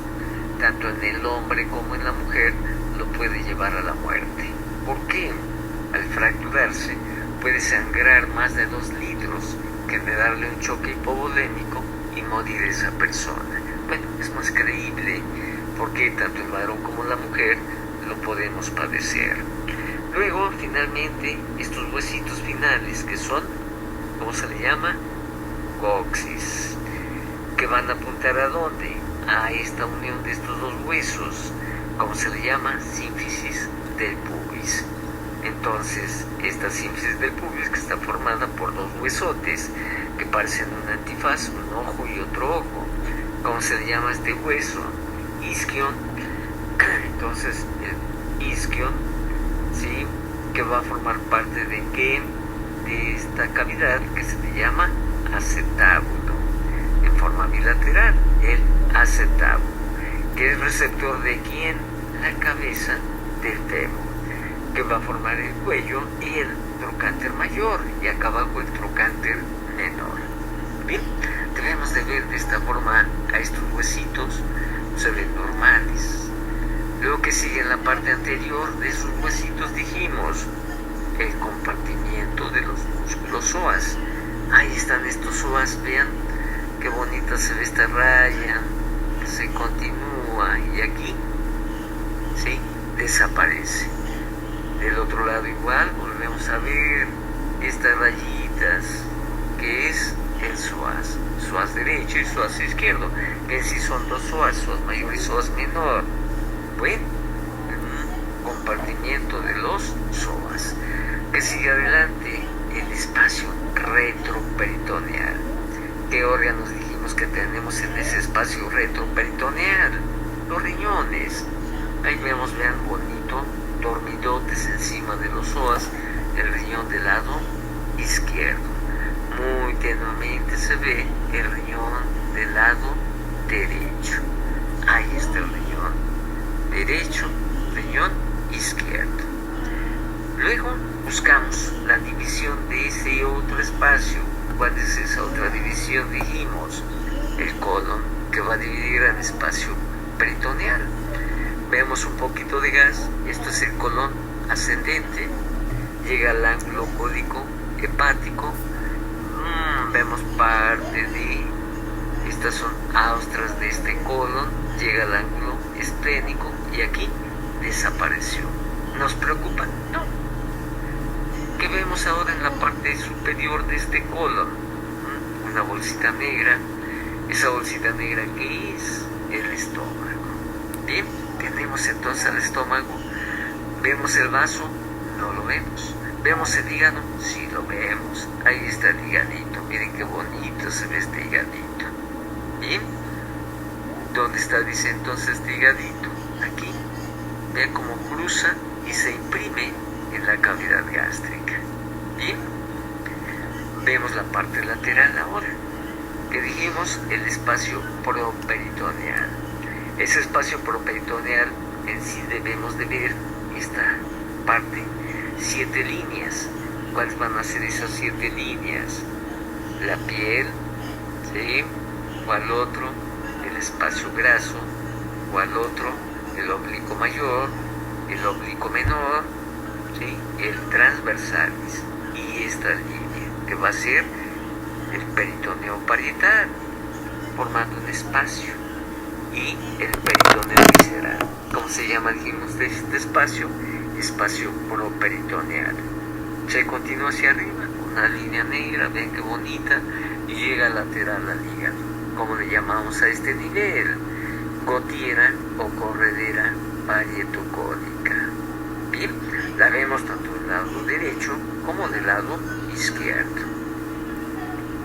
A: tanto en el hombre como en la mujer, lo puede llevar a la muerte. ¿Por qué? Al fracturarse puede sangrar más de 2 litros, que de darle un choque hipovolémico y morir esa persona. Bueno, es más creíble, porque tanto el varón como la mujer lo podemos padecer. Luego, finalmente, estos huesitos finales, que son, ¿cómo se le llama? coxis, que van a apuntar ¿a dónde? A esta unión de estos dos huesos, como se le llama, sínfisis del pubis. Entonces, esta sínfisis del pubis, que está formada por dos huesotes que parecen un antifaz, un ojo y otro ojo, ¿cómo se le llama este hueso? Isquion. Entonces, el isquion, ¿sí?, que va a formar parte de qué? De esta cavidad que se le llama acetábulo, en forma bilateral, el acetábulo, que es receptor de quién? La cabeza del fémur, que va a formar el cuello y el trocánter mayor, y acá abajo el trocánter menor. Bien, debemos de ver de esta forma a estos huesitos, se ven normales. Luego, que sigue en la parte anterior de esos huesitos, dijimos el compartimiento de los músculos psoas. Ahí están estos psoas, vean qué bonita se ve esta raya que se continúa, y aquí, ¿sí?, desaparece. Del otro lado igual volvemos a ver estas rayitas, que es el psoas derecho y psoas izquierdo, que en sí son dos psoas mayor y psoas menor. Bueno, un compartimiento de los psoas. Que sigue adelante el espacio retroperitoneal. ¿Qué órganos dijimos que tenemos en ese espacio retroperitoneal? Los riñones. Ahí vemos, vean, bonito, dormidotes encima de los psoas, el riñón del lado izquierdo. Muy tenuemente se ve el riñón del lado derecho. Ahí está el riñón derecho, riñón izquierdo. Luego buscamos la división de ese otro espacio. ¿Cuál es esa otra división? Dijimos el colon, que va a dividir el espacio peritoneal. Vemos un poquito de gas, esto es el colon ascendente, llega al ángulo cólico hepático, vemos parte de, estas son austras de este colon, llega al ángulo esplénico y aquí desapareció. ¿Nos preocupa? No. ¿Qué vemos ahora en la parte superior de este colon? Una bolsita negra. Esa bolsita negra, ¿qué es? El estómago. Bien, tenemos entonces el estómago. ¿Vemos el vaso? No lo vemos. ¿Vemos el hígado? Sí lo vemos. Ahí está el hígadito. Miren qué bonito se ve este hígadito. Bien. ¿Dónde está, dice entonces, este hígadito? Aquí. Vean cómo cruza y se imprime en la cavidad gástrica. Bien. Vemos la parte lateral ahora, que dijimos el espacio properitoneal. Ese espacio properitoneal en sí debemos de ver esta parte, 7 líneas. ¿Cuáles van a ser esas 7 líneas? La piel, ¿sí? O al otro, el espacio graso, o al otro, el oblicuo mayor, el oblicuo menor, ¿sí?, el transversalis, y esta línea, que va a ser el peritoneo parietal, formando un espacio, y el peritoneo visceral. ¿Cómo se llama, dijimos, de este espacio? Espacio properitoneal. Se continúa hacia arriba, una línea negra, ven qué bonita, y llega lateral al hígado. ¿Cómo le llamamos a este nivel? Gotiera o corredera parietocónica. Bien, la vemos tanto del lado derecho como del lado izquierdo.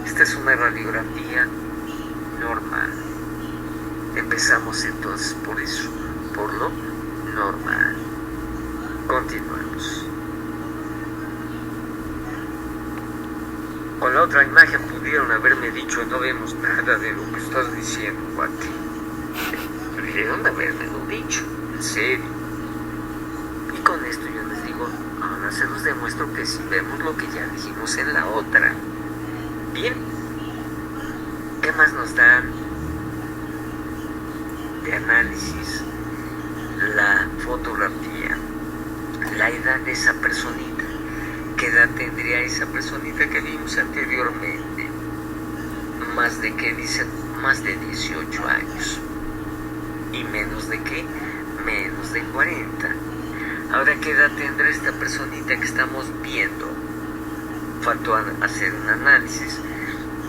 A: Esta es una radiografía normal. Empezamos entonces por eso, por lo normal. Continuamos. Con la otra imagen pudieron haberme dicho: no vemos nada de lo que estás diciendo, Guati. Pudieron haberme dicho, en serio. Y con esto yo les digo, ahora se los demuestro que si vemos lo que ya dijimos en la otra. Bien, ¿qué más nos dan de análisis? La fotografía, la edad de esa personita. ¿Qué edad tendría esa personita que vimos anteriormente? Más de, ¿qué dicen? Más de 18 años. ¿Y menos de qué? Menos de 40. Ahora, ¿qué edad tendrá esta personita que estamos viendo? Faltó hacer un análisis.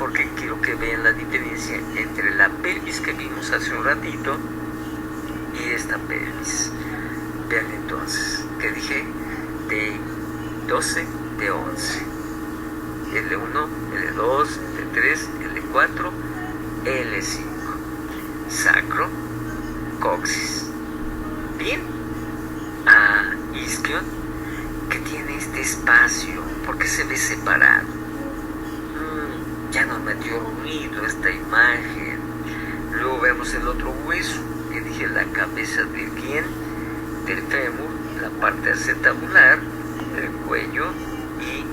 A: porque quiero que vean la diferencia entre la pelvis que vimos hace un ratito y esta pelvis. Vean entonces, que dije D12, D11, L1, L2, L3, L4, L5, sacro, coxis. Bien, a isquion, que tiene este espacio, porque se ve separado. Ya nos metió ruido esta imagen. Luego vemos el otro hueso, que dije la cabeza de quién, del fémur, la parte acetabular, el cuello y,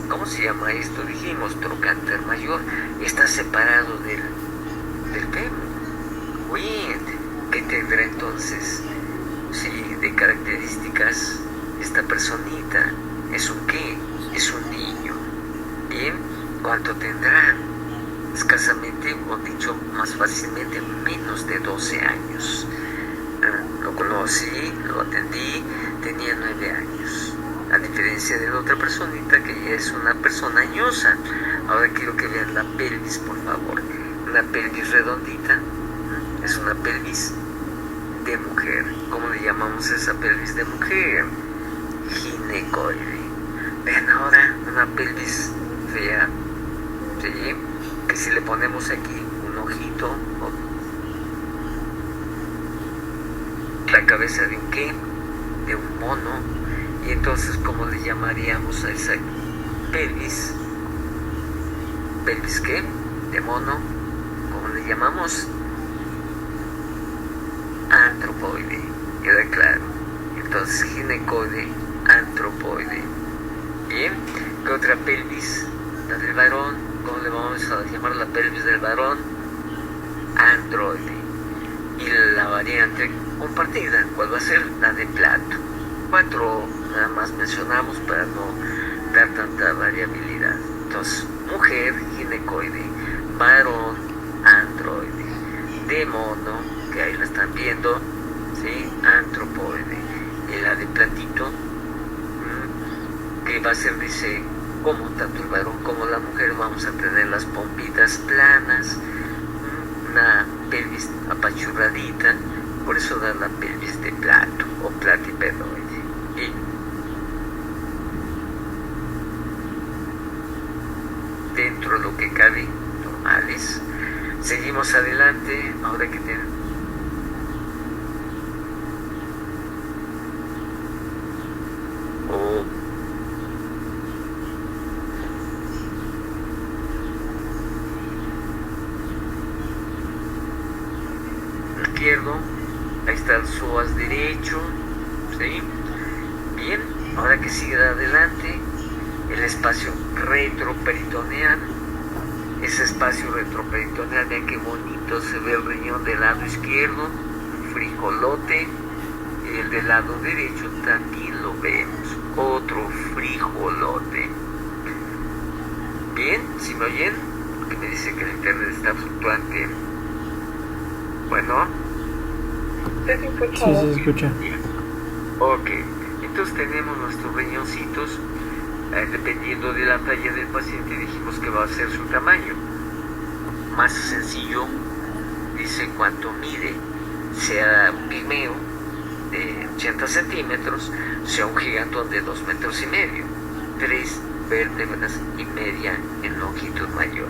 A: ¿cómo se llama esto? Dijimos, trocánter mayor, está separado del fémur. Bien, ¿qué tendrá entonces? Sí, de características, esta personita, ¿es un qué? Es un niño. Bien, ¿cuánto tendrá? Escasamente, o dicho más fácilmente, menos de 12 años. Lo conocí, lo atendí, tenía 9 años. A diferencia de la otra personita que ya es una persona añosa. Ahora quiero que vean la pelvis, por favor. Una pelvis redondita, es una pelvis de mujer. ¿Cómo le llamamos a esa pelvis de mujer? Ginecoide. Vean ahora una pelvis fea, ¿sí? Que si le ponemos aquí un ojito, la cabeza de un qué, de un mono, y entonces ¿cómo le llamaríamos a esa pelvis? ¿Pelvis qué? De mono. ¿Cómo le llamamos? Antropoide. ¿Queda claro? Entonces ginecoide, antropoide. Bien, ¿qué otra pelvis? La del varón. ¿Cómo le vamos a llamar la pelvis del varón? Androide. Y la variante compartida, ¿cuál va a ser? La de Plato. 4 nada más mencionamos para no dar tanta variabilidad. Entonces, mujer, ginecoide, varón, androide, de mono, que ahí la están viendo, ¿sí? Antropoide. Y la de platito, que va a ser, dice, como tanto el varón como la mujer vamos a tener las pompitas planas, una pelvis apachurradita, por eso da la pelvis de Plato o platipedoide. Y dentro de lo que cabe, normales. Seguimos adelante, ahora que tenemos izquierdo, ahí está el psoas derecho, ¿sí? Bien, ahora que sigue adelante, el espacio retroperitoneal. Ese espacio retroperitoneal, vean qué bonito se ve el riñón del lado izquierdo, un frijolote, y el del lado derecho también lo vemos, otro frijolote. Bien, ¿sí me oyen? Porque me dice que el internet está fluctuante. Bueno.
D: Sí, se escucha.
A: Bien. Ok, entonces tenemos nuestros riñoncitos. Dependiendo de la talla del paciente, dijimos que va a ser su tamaño. Más sencillo, dice cuánto mide, sea un pigmeo de 80 centímetros, sea un gigantón de 2,5 metros, 3 vértebras y media en longitud mayor.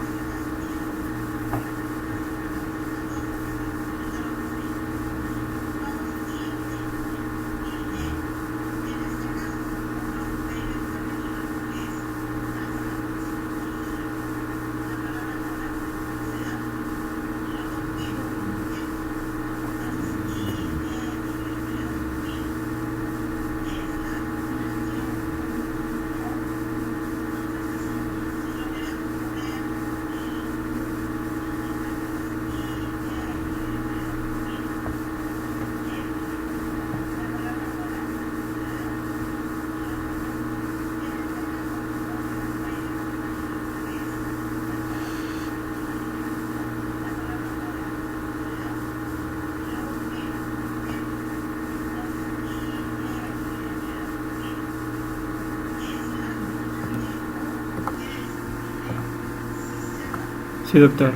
D: Sí, doctor.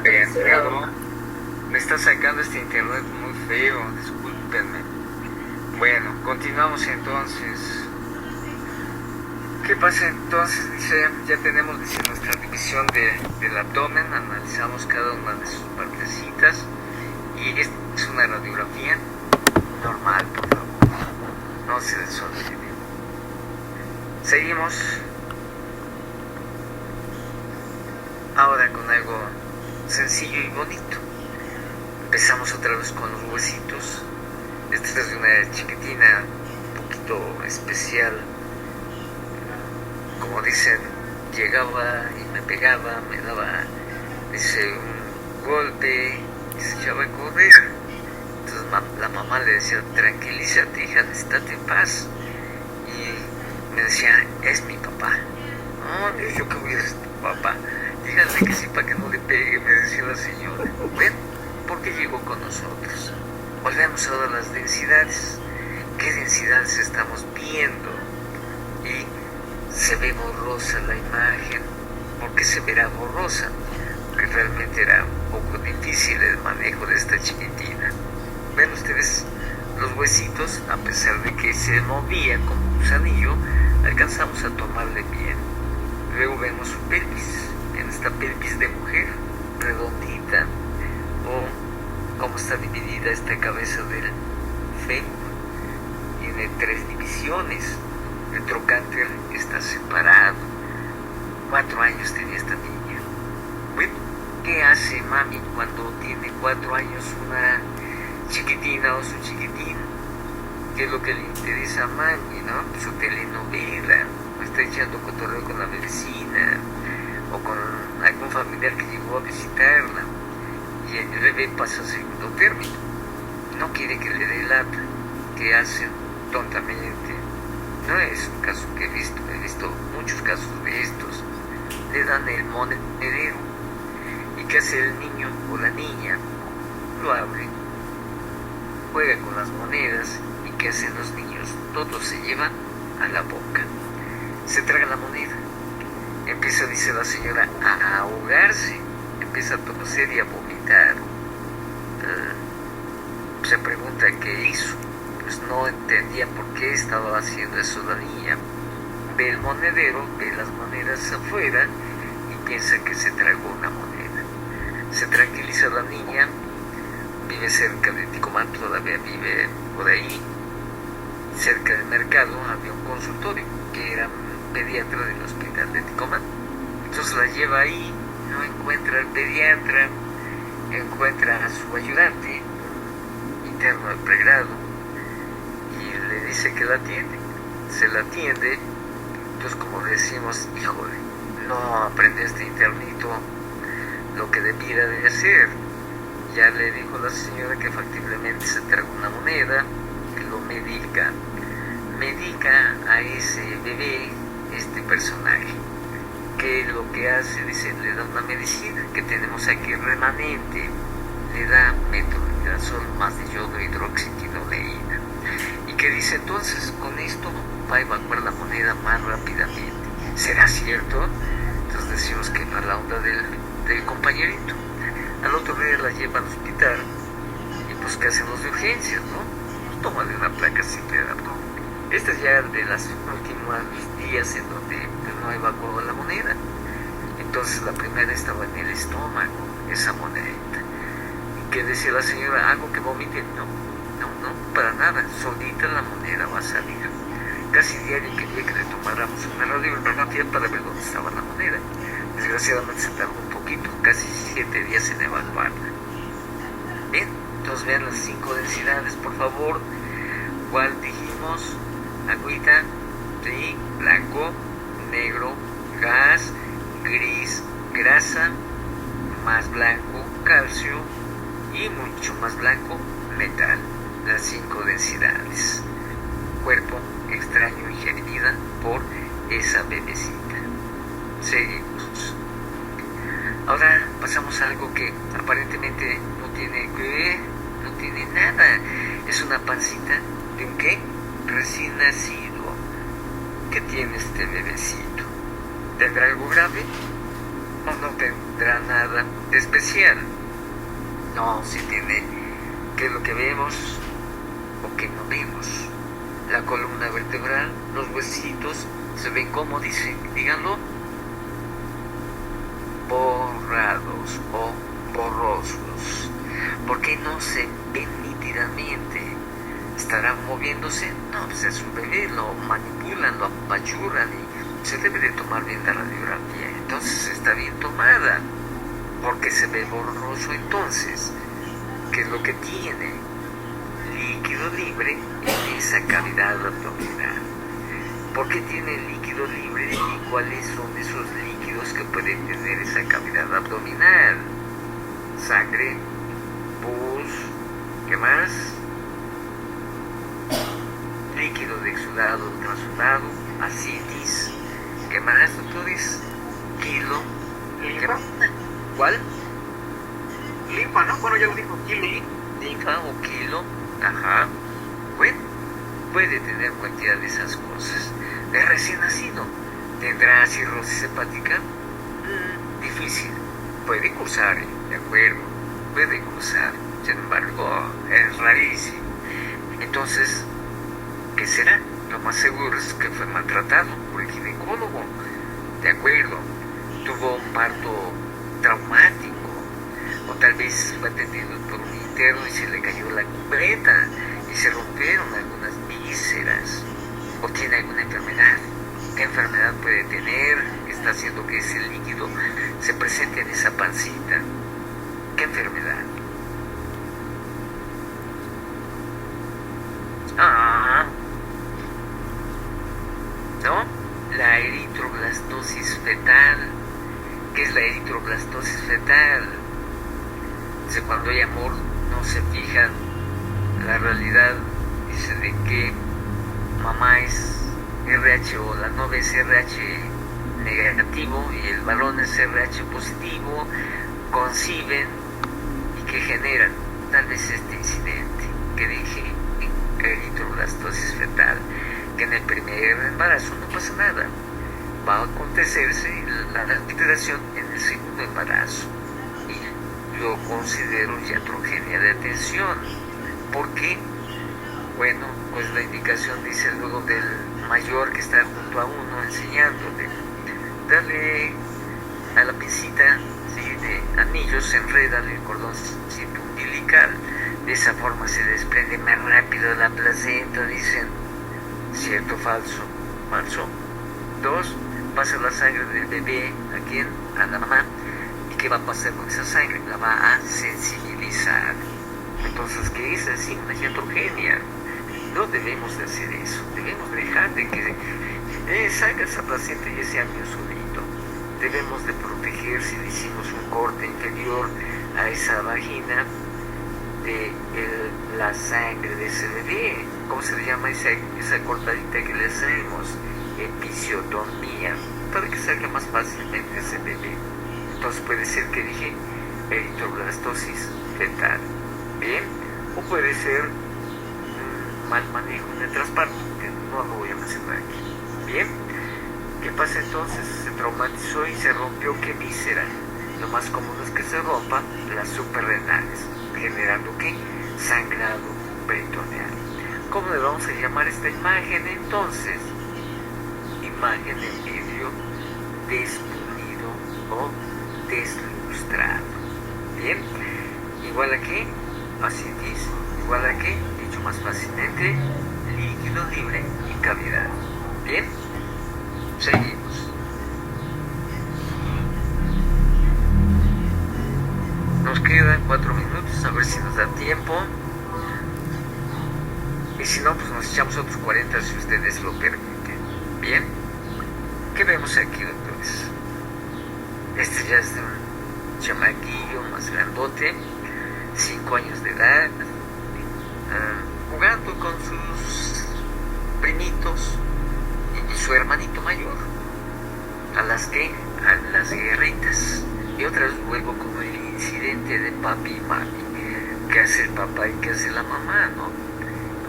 A: Pero me está sacando este internet muy feo, discúlpenme. Bueno, continuamos entonces. ¿Qué pasa entonces? Dice, ya tenemos, dice, nuestra división del abdomen, analizamos cada una de sus partecitas y esta es una radiografía normal, por favor, no se desolvide. Seguimos ahora con algo sencillo y bonito. Empezamos otra vez con los huesitos. Esta es de una chiquitina un poquito especial. Como dicen, llegaba y me pegaba, me daba, dice, un golpe y se echaba a correr. Entonces la mamá le decía, tranquilízate, hija, estate en paz. Y me decía, es mi papá. No, yo que voy a ser tu papá. Díganle que sí para que no le pegue, me decía la señora. ¿Ven? Porque llegó con nosotros. Volvemos ahora a las densidades. ¿Qué densidades estamos viendo? Y se ve borrosa la imagen. ¿Por qué se verá borrosa? Porque realmente era un poco difícil el manejo de esta chiquitina. Ven ustedes los huesitos, a pesar de que se movía como un gusanillo, alcanzamos a tomarle bien. Luego vemos su pelvis. En esta pelvis de mujer, redondita, o cómo está dividida esta cabeza del fémur. Tiene 3 divisiones. El trocánter está separado. 4 años tenía esta niña. Bueno, ¿qué hace mami cuando tiene 4 años una chiquitina o su chiquitín? ¿Qué es lo que le interesa a mami, no? Su telenovela, o está echando cotorreo con la vecina, o con algún familiar que llegó a visitarla, y el bebé pasa a segundo término. No quiere que le dé lata. ¿Qué hacen? Tontamente. No es un caso que he visto muchos casos de estos. Le dan el monedero. ¿Y qué hace el niño o la niña? Lo abre, juega con las monedas, y ¿qué hacen los niños? Todos se llevan a la boca. Se traga la moneda. Empieza, dice la señora, a ahogarse, empieza a toser y a vomitar. Se pregunta qué hizo. Pues no entendía por qué estaba haciendo eso la niña. Ve el monedero, ve las monedas afuera y piensa que se tragó una moneda. Se tranquiliza la niña, vive cerca de Ticomán, todavía vive por ahí. Cerca del mercado había un consultorio que era pediatra del hospital de Ticomán. Entonces la lleva ahí, no encuentra al pediatra, encuentra a su ayudante, interno al pregrado, y le dice que la atiende. Se la atiende. Entonces, como decimos, híjole, no aprende este internito lo que debiera de hacer. Ya le dijo la señora que factiblemente se traga una moneda, que lo medica a ese bebé, este personaje. Que lo que hace, dice, le da una medicina que tenemos aquí remanente, le da metronidazol más de yodo hidroxiquinoleína. ¿Y qué dice entonces? Con esto va a evacuar la moneda más rápidamente. ¿Será cierto? Entonces decimos que no es la onda del compañerito. Al otro día la lleva al hospital y pues ¿qué hacen los de urgencias, no? Pues tómale una placa simple de abdomen. Esta es ya de las últimas días en donde no evacuó la moneda. Entonces la primera estaba en el estómago, esa monedita. ¿Y qué decía la señora? ¿Algo que vomite? No, para nada. Solita la moneda va a salir. Casi diario quería que le tomáramos una radiografía para ver dónde estaba la moneda. Desgraciadamente se tardó un poquito, casi 7 días en evaluarla. Bien, entonces vean las 5 densidades, por favor. ¿Cuál dijimos? Agüita, sí, blanco, negro, gas, gris, grasa, más blanco, calcio, y mucho más blanco, metal. Las 5 densidades. Cuerpo extraño ingerida por esa bebecita. Seguimos. Ahora pasamos a algo que aparentemente no tiene nada. Es una pancita de un ¿qué? Recién nacido. ¿Qué tiene este bebecito? ¿Tendrá algo grave? o no tendrá nada de especial. No, si tiene qué es lo que vemos o que no vemos. La columna vertebral, los huesitos, se ven como dicen, díganlo, borrados o borrosos. ¿Por qué no se ven nítidamente? ¿Estarán moviéndose? No, pues es un bebé, lo manipulan, lo apachurran y se debe de tomar bien la radiografía. Entonces está bien tomada. Porque se ve borroso entonces. ¿Qué es lo que tiene? Líquido libre en esa cavidad abdominal. ¿Por qué tiene líquido libre y cuáles son esos líquidos que pueden tener esa cavidad abdominal? Sangre, pus, ¿qué más? Líquido de exudado, transudado, ascitis, ¿qué más, doctores? Kilo, ¿qué más? ¿Cuál?
C: Linfa, ¿no? Bueno, ya lo dijo, kilo.
A: Linfa o kilo, ajá. Bueno, puede tener cualquiera de esas cosas. De recién nacido, ¿tendrá cirrosis hepática? Difícil. Puede cursar, de acuerdo, puede cursar. Sin embargo, es rarísimo. Entonces, ¿qué será? Lo más seguro es que fue maltratado por el ginecólogo. De acuerdo, tuvo un parto traumático, o tal vez fue atendido por un interno y se le cayó la cubeta y se rompieron algunas vísceras, o tiene alguna enfermedad. ¿Qué enfermedad puede tener que está haciendo que ese líquido se presente en esa pancita? ¿Qué enfermedad? ¿No? La eritroblastosis fetal. ¿Qué es la eritroblastosis fetal? Dice, cuando hay amor no se fijan la realidad, dice, de que mamá es RH o la novia es RH negativo y el varón es RH positivo, conciben y que generan tal vez este incidente que dije, eritroblastosis fetal, que en el primer embarazo no pasa nada, va a acontecerse la alteración en el segundo embarazo y lo considero iatrogenia de atención. ¿Por qué? Bueno, pues la indicación dice luego del mayor que está junto a uno enseñándole, dale a la pincita, ¿sí?, de anillos, enrédale el cordoncito umbilical, de esa forma se desprende más rápido la placenta, dicen. ¿Cierto o falso? Falso. 2, pasa la sangre del bebé a quién, a la mamá, y ¿qué va a pasar con esa sangre? La va a sensibilizar. Entonces, ¿qué es así? Una iatrogenia. No debemos de hacer eso, debemos dejar de que salga esa placenta y ese amio solito. Debemos de proteger, si le hicimos un corte inferior a esa vagina, de la sangre de ese bebé. ¿Cómo se le llama esa cortadita que le hacemos? Episiotomía, para que salga más fácilmente ese bebé. Entonces puede ser que dije eritroblastosis fetal, bien, o puede ser mal manejo en el trasparto, que no lo voy a mencionar aquí. Bien, ¿qué pasa entonces? Se traumatizó y se rompió, ¿qué víscera? Lo más común es que se rompa las suprarrenales, generando ¿qué? Sangrado peritoneal. ¿Cómo le vamos a llamar esta imagen entonces? Imagen en vidrio despulido o deslustrado. Bien, igual a qué, ascitis, igual a qué, dicho más fácilmente, líquido libre y cavidad. Bien, seguimos. Nos quedan 4 minutos, a ver si nos da tiempo. Y si no, pues nos echamos otros 40 si ustedes lo permiten. Bien, ¿qué vemos aquí, doctores? Este ya es de un chamaquillo más grandote, 5 años de edad, jugando con sus primitos y su hermanito mayor. ¿A las qué? A las guerritas. Y otra vez vuelvo con el incidente de papi y mami. ¿Qué hace el papá y qué hace la mamá, no?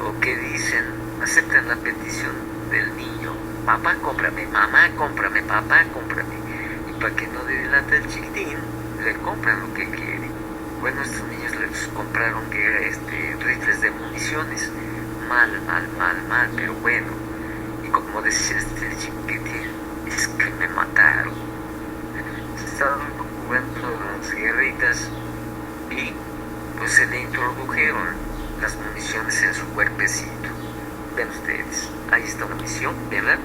A: O que dicen, aceptan la petición del niño. Papá, cómprame, mamá, cómprame, papá, cómprame. Y para que no le delata el chiquitín, le compran lo que quiere. Bueno, estos niños les compraron que era rifles de municiones. Mal, pero bueno. Y como decía el chiquitín, es que me mataron. Estaban jugando las guerritas y pues se le introdujeron las municiones en su cuerpecito. Ven ustedes, ahí está una misión, ¿verdad?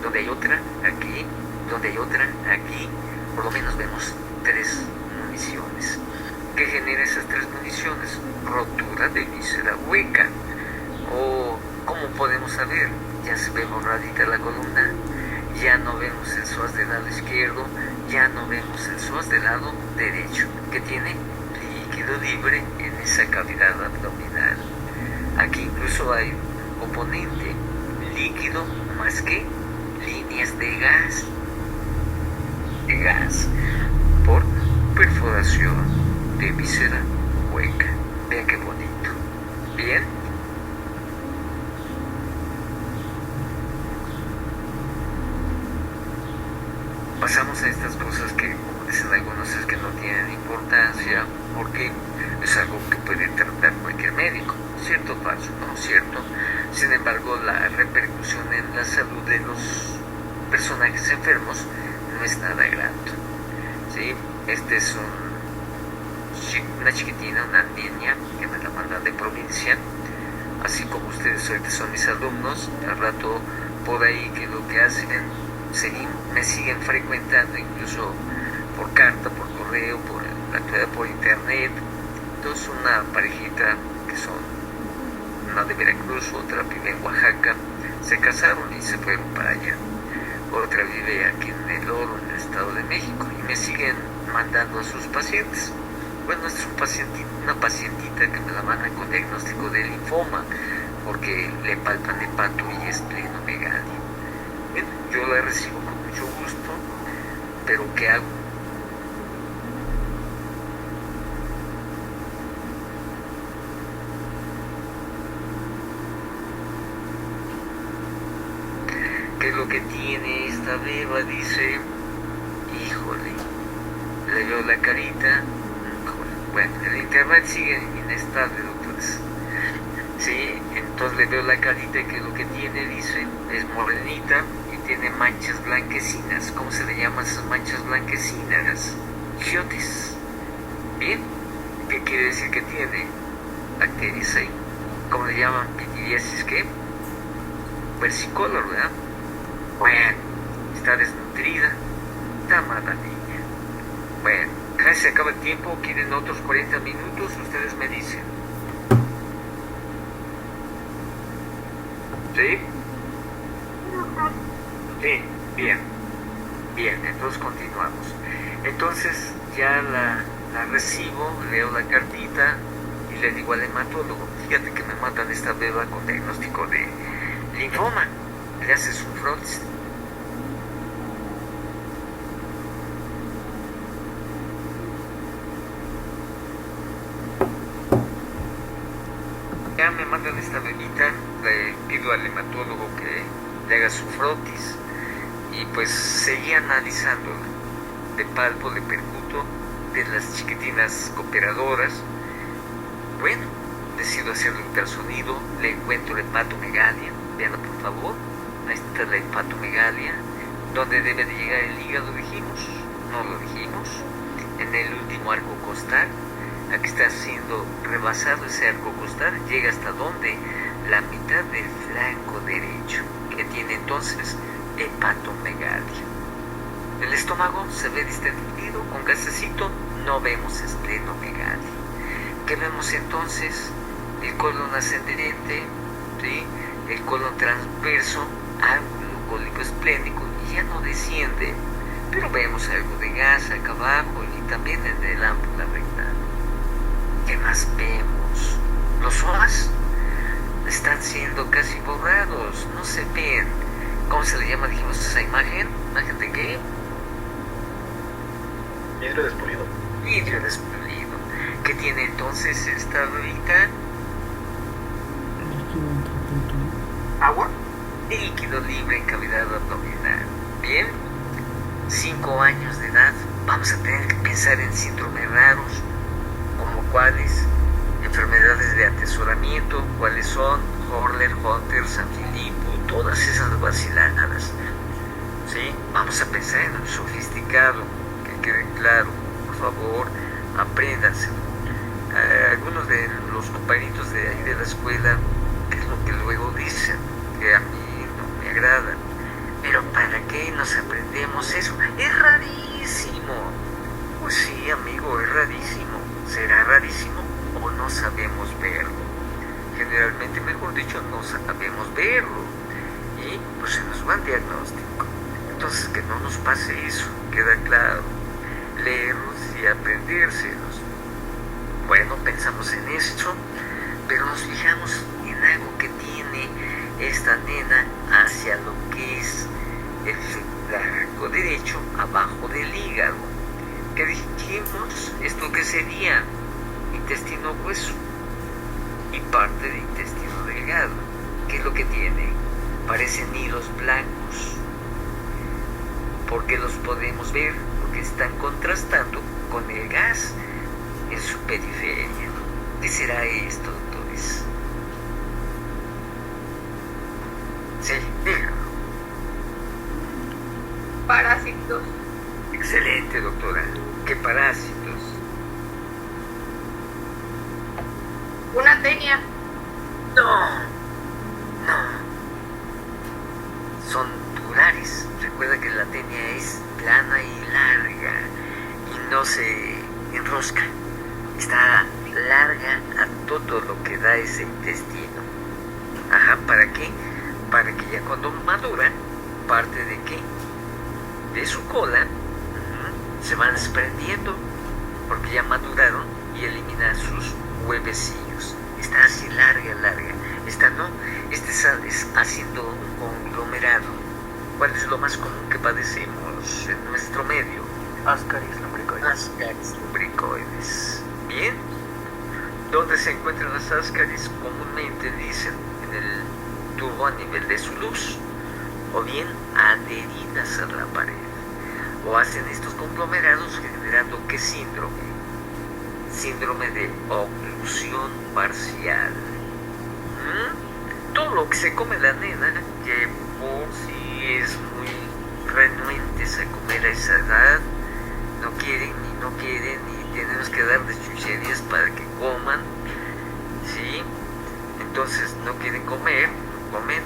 A: Donde hay otra, aquí, donde hay otra, aquí. Por lo menos vemos 3 municiones. ¿Qué genera esas 3 municiones? Rotura de víscera hueca. O, ¿cómo podemos saber? Ya se ve borradita la columna, ya no vemos el psoas del lado izquierdo, ya no vemos el psoas del lado derecho, que tiene líquido libre en esa cavidad abdominal. Aquí incluso hay un componente líquido más que líneas de gas por perforación de víscera hueca. Vean qué bonito. Bien. Pasamos a estas cosas que, como dicen algunos, es que no tienen importancia porque es algo que puede tratar cualquier médico. ¿Cierto o falso? No, cierto. Sin embargo, la repercusión en la salud de los personajes enfermos no es nada grato. ¿Sí? Este es una chiquitina, una niña que me la mandan de provincia. Así como ustedes ahorita son mis alumnos, al rato por ahí que lo que hacen, me siguen frecuentando incluso por carta, por correo, por internet. Entonces una parejita que son una de Veracruz, otra vive en Oaxaca, se casaron y se fueron para allá. Otra vive aquí en El Oro, en el Estado de México, y me siguen mandando a sus pacientes. Bueno, esta es una pacientita que me la mandan con diagnóstico de linfoma, porque le palpan hepato y esplenomegalia. Bueno, yo la recibo con mucho gusto, pero ¿qué hago? ¿Qué es lo que tiene esta beba? Dice, híjole, le veo la carita. Bueno, el internet sigue inestable, doctores. Sí, entonces le veo la carita y que lo que tiene, dice, es morenita y tiene manchas blanquecinas. ¿Cómo se le llaman esas manchas blanquecinas? Giotis. Bien, ¿qué quiere decir que tiene? Bacterias ahí. ¿Cómo le llaman? Pityriasis, ¿qué? Versicolor, ¿verdad? Bueno, está desnutrida, está mala niña. Bueno, casi se acaba el tiempo, quieren otros 40 minutos, ustedes me dicen. ¿Sí? Sí, bien. Bien, entonces continuamos. Entonces ya la recibo, leo la cartita y le digo al hematólogo, fíjate que me mandan esta beba con diagnóstico de linfoma. Le haces un frotis. Ya me mandan esta bebita, le pido al hematólogo que le haga su frotis y pues seguí analizándola. Le palpo, le percuto de las chiquitinas cooperadoras. Bueno, decido hacer el ultrasonido, le encuentro la hepatomegalia. Veanlo por favor, ahí está la hepatomegalia. ¿Dónde debe de llegar el hígado? Dijimos, no lo dijimos, en el último arco costal. Aquí está siendo rebasado ese arco costal, llega hasta donde, la mitad del flanco derecho, que tiene entonces hepatomegalia. El estómago se ve distendido, con gasecito, no vemos esplenomegalia. ¿Qué vemos entonces? El colon ascendente, ¿sí? El colon transverso, ángulo cólico esplénico, y ya no desciende, pero vemos algo de gas acá abajo y también en el ámpula rectal. ¿Qué más vemos? Los psoas están siendo casi borrados, no se ven. ¿Cómo se le llama, dijimos, esa imagen? ¿Imagen de qué?
C: Vidrio despolido.
A: Vidrio despolido. ¿Qué tiene entonces esta bebita?
C: ¿Agua?
A: Líquido libre en cavidad abdominal. Bien. 5 años de edad, vamos a tener que pensar en síndromes raros, como cuáles, enfermedades de atesoramiento, cuáles son Horler, Hunter, San Filipo, todas esas vaciladas. ¿Sí? Vamos a pensar en lo sofisticado, que quede claro, por favor, apréndanse. Algunos de los compañeritos de ahí de la escuela, que es lo que luego dicen, que a mí no me agrada. Pero ¿para qué nos aprendemos eso? Es rarísimo. Pues sí, amigo, es rarísimo. ¿Será rarísimo o no sabemos verlo? Generalmente, mejor dicho, no sabemos verlo. Y pues se nos va el diagnóstico. Entonces, que no nos pase eso, queda claro. Leerlos y aprendérselos. Bueno, pensamos en eso, pero nos fijamos en algo que tiene esta nena hacia lo que es el flanco derecho, abajo del hígado. ¿Qué dijimos? ¿Esto qué sería? Intestino grueso y parte de intestino delgado. ¿Qué es lo que tiene? Parecen hilos blancos. ¿Por qué los podemos ver? Porque están contrastando con el gas en su periferia. ¿Qué será esto, doctores? Sí, dígalo.
B: Parásitos.
A: Excelente, doctora. ¿Qué parásitos?
B: Una tenia.
A: No, no. Son tubulares. Recuerda que la tenia es plana y larga y no se enrosca. Está larga a todo lo que da ese intestino. Ajá, ¿para qué? Para que ya cuando madura, parte de qué? De su cola, se van desprendiendo, porque ya maduraron y eliminan sus huevecillos. Está así larga. Esta no, es haciendo un conglomerado. ¿Cuál es lo más común que padecemos en nuestro medio?
C: Ascaris lumbricoides.
A: Ascaris lumbricoides. Bien. ¿Dónde se encuentran las ascaris? Comúnmente dicen en el tubo a nivel de su luz, o bien adheridas a la pared, o hacen estos conglomerados generando ¿qué síndrome? Síndrome de oclusión parcial. Todo lo que se come la nena, que por si es muy renuentes a comer a esa edad, no quieren y tenemos que darles chucherías para que coman, ¿sí? Entonces no quieren comer, no comen,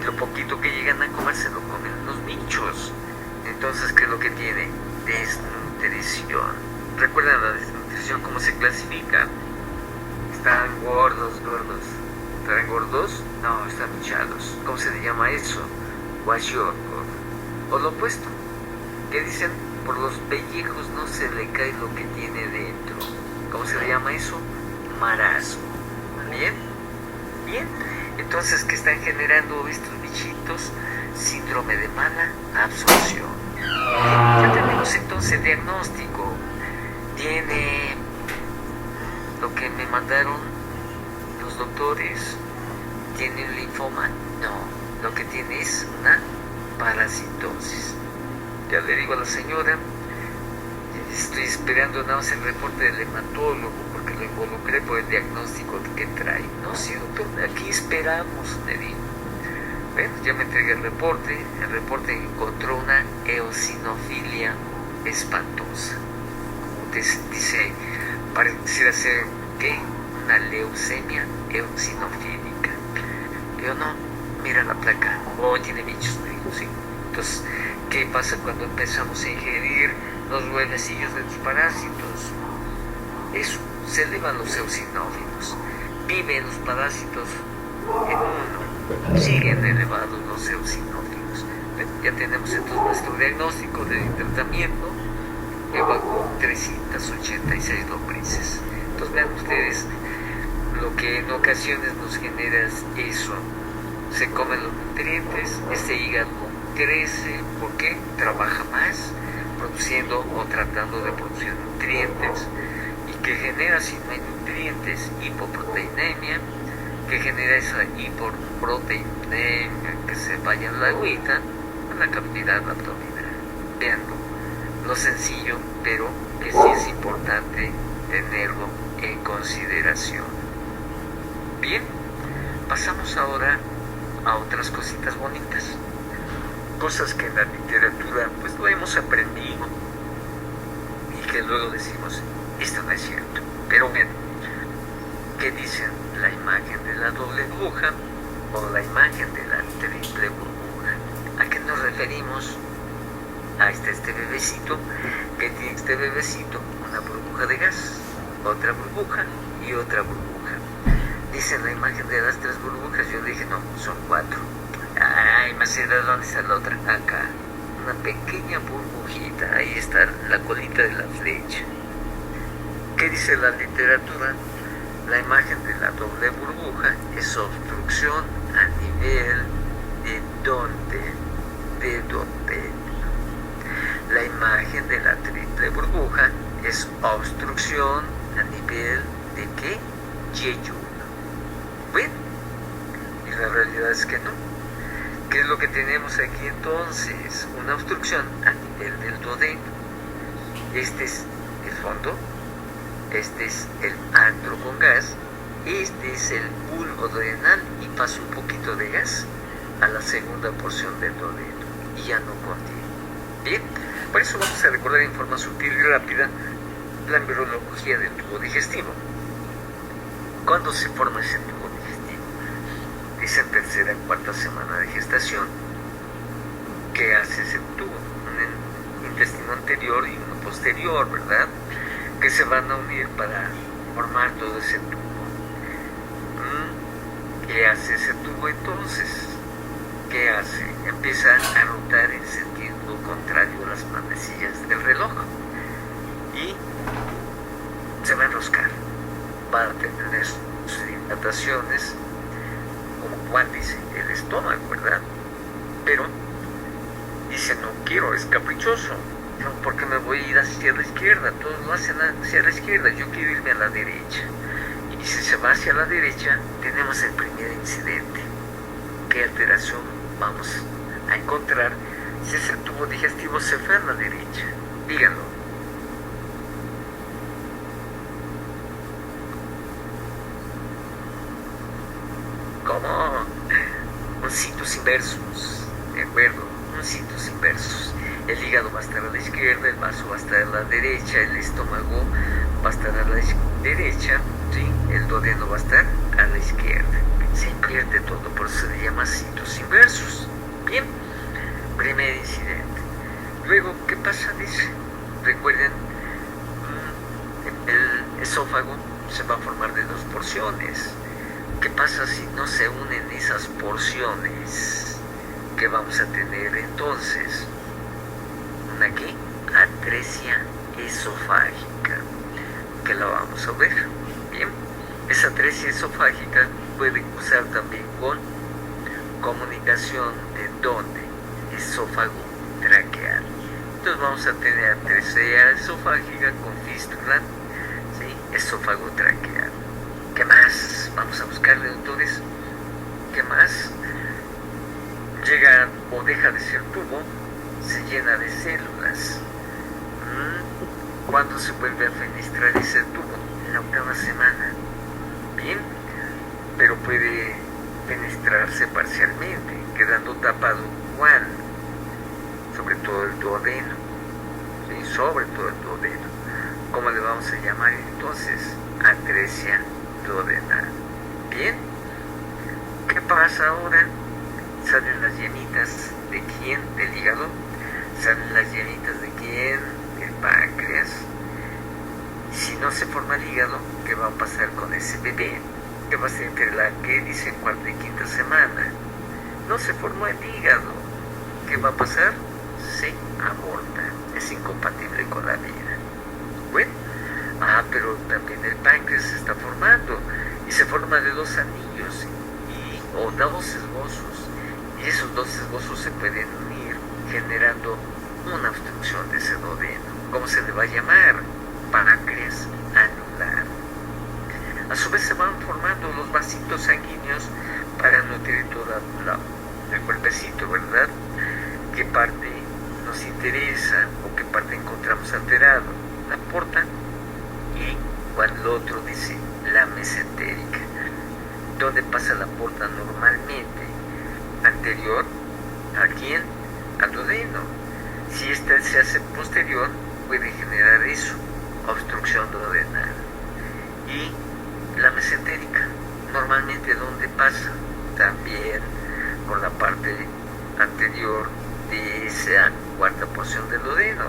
A: y lo poquito que llegan a comer se lo comen los bichos. Entonces, ¿qué es lo que tiene? Desnutrición. ¿Recuerdan la desnutrición cómo se clasifica? Están gordos. ¿Están gordos? No, están hinchados. ¿Cómo se le llama eso? Kwashiorkor. O lo opuesto. ¿Qué dicen? Por los pellejos no se le cae lo que tiene dentro. ¿Cómo se le llama eso? Marasmo. ¿Bien? Bien. Entonces, ¿qué están generando estos bichitos? Síndrome de mala absorción. Ya tenemos entonces el diagnóstico. Tiene lo que me mandaron los doctores. ¿Tiene un linfoma? No. Lo que tiene es una parasitosis. Ya le digo a la señora, estoy esperando nada más el reporte del hematólogo porque lo involucré por el diagnóstico que trae. No, sí, doctor, aquí esperamos, me dijo. Bueno, ya me entregué el reporte encontró una eosinofilia espantosa. Como dice, pareciera ser, ¿qué? Una leucemia eosinofílica. Pero no, mira la placa, tiene bichos, me dijo, sí. Entonces, ¿qué pasa cuando empezamos a ingerir los huevecillos de los parásitos? Eso, se elevan los eosinófilos, viven los parásitos en uno, siguen elevados los eosinófilos. Ya tenemos entonces nuestro diagnóstico de tratamiento, evacuó 386 lombrices. Entonces vean ustedes lo que en ocasiones nos genera eso. Se comen los nutrientes, este hígado crece, ¿por qué? Trabaja más, produciendo o tratando de producir nutrientes, y que genera, si no hay nutrientes, hipoproteinemia, que genera esa hipoproteinemia que se vaya en la agüita a la cavidad abdominal. cambiando lo sencillo, pero que sí es importante tenerlo en consideración. Bien, pasamos ahora a otras cositas bonitas, cosas que en la literatura pues lo hemos aprendido y que luego decimos, esto no es cierto. Pero bien, ¿qué dicen la imagen de la doble burbuja o la imagen de la triple burbuja? ¿A qué nos referimos? Ahí está este bebecito, que tiene este bebecito, una burbuja de gas, otra burbuja y otra burbuja. Dicen la imagen de las tres burbujas, yo dije no, son cuatro. Ay, Maceda, ¿dónde está la otra? Acá, una pequeña burbujita, ahí está la colita de la flecha. ¿Qué dice la literatura? La imagen de la doble burbuja es obstrucción a nivel de donde. La imagen de la triple burbuja es obstrucción a nivel de ¿qué? Yeyuno. Bueno, y la realidad es que no. ¿Qué es lo que tenemos aquí entonces? Una obstrucción a nivel del duodeno. Este es el fondo, este es el antro con gas, este es el bulbo duodenal y pasa un poquito de gas a la segunda porción del duodeno y ya no contiene. Bien, por eso vamos a recordar en forma sutil y rápida la embriología del tubo digestivo. ¿Cuándo se forma ese tubo digestivo? Dice en tercera y cuarta semana de gestación. ¿Qué hace ese tubo? Un intestino anterior y uno posterior, ¿verdad? Que se van a unir para formar todo ese tubo. ¿Qué hace ese tubo entonces? ¿Qué hace? Empieza a rotar en sentido contrario a las manecillas del reloj y se va a enroscar. Va a tener sus dilataciones, como cual dice el estómago, ¿verdad? Pero dice, no quiero, es caprichoso, no, porque me voy a ir hacia la izquierda, todos lo hacen hacia la izquierda, yo quiero irme a la derecha. Y si se va hacia la derecha, tenemos el primer incidente. ¿Qué alteración vamos a encontrar si ese tubo digestivo se fue a la derecha? Díganlo. ¿Cómo? Uncitos inversos, ¿de acuerdo? Uncitos inversos. El hígado va a estar a la izquierda, el vaso va a estar a la derecha, el estómago va a estar a la derecha, ¿sí? El duodeno va a estar a la izquierda. Se invierte todo, por eso se llama uncitos inversos. Bien, primer incidente. Luego, ¿qué pasa? Dice, recuerden, el esófago se va a formar de dos porciones. ¿Qué pasa si no se unen esas porciones? ¿Qué vamos a tener entonces? Una ¿qué? Atresia esofágica, que la vamos a ver. Bien, esa atresia esofágica puede usar también con comunicación de dónde, esófago traqueal. Entonces vamos a tener atresia esofágica con fístula, ¿sí? Esófago traqueal. ¿Qué más? Vamos a buscarle, doctores. ¿Qué más? Llega o deja de ser tubo, se llena de células. ¿Cuándo se vuelve a fenestrar ese tubo? En la octava semana. Bien, pero puede fenestrarse parcialmente, quedando tapado. ¿Cuál? Sobre todo el duodeno. ¿Sí? Sobre todo el duodeno. ¿Cómo le vamos a llamar entonces? Atresia duodenal. Bien, ¿qué pasa ahora? Salen las yemitas de quién, del hígado, salen las yemitas de quién, del páncreas. Si no se forma el hígado, ¿qué va a pasar con ese bebé? ¿Qué va a ser entre la que dice cuarta y quinta semana? No se formó el hígado, ¿qué va a pasar? Se aborta, es incompatible con la vida. Bueno, pero también el páncreas se está formando y se forma de dos anillos o dos esbozos. Y esos dos esbozos se pueden unir generando una obstrucción de ese duodeno. ¿Cómo se le va a llamar? Páncreas anular. A su vez se van formando los vasitos sanguíneos para nutrir todo el cuerpecito, ¿verdad? ¿Qué parte nos interesa? ¿Dónde pasa la porta normalmente? Anterior, ¿a quién? Al duodeno. Si esta se hace posterior, puede generar eso, obstrucción duodenal. Y la mesentérica, normalmente ¿dónde pasa? También por la parte anterior de esa cuarta porción del duodeno.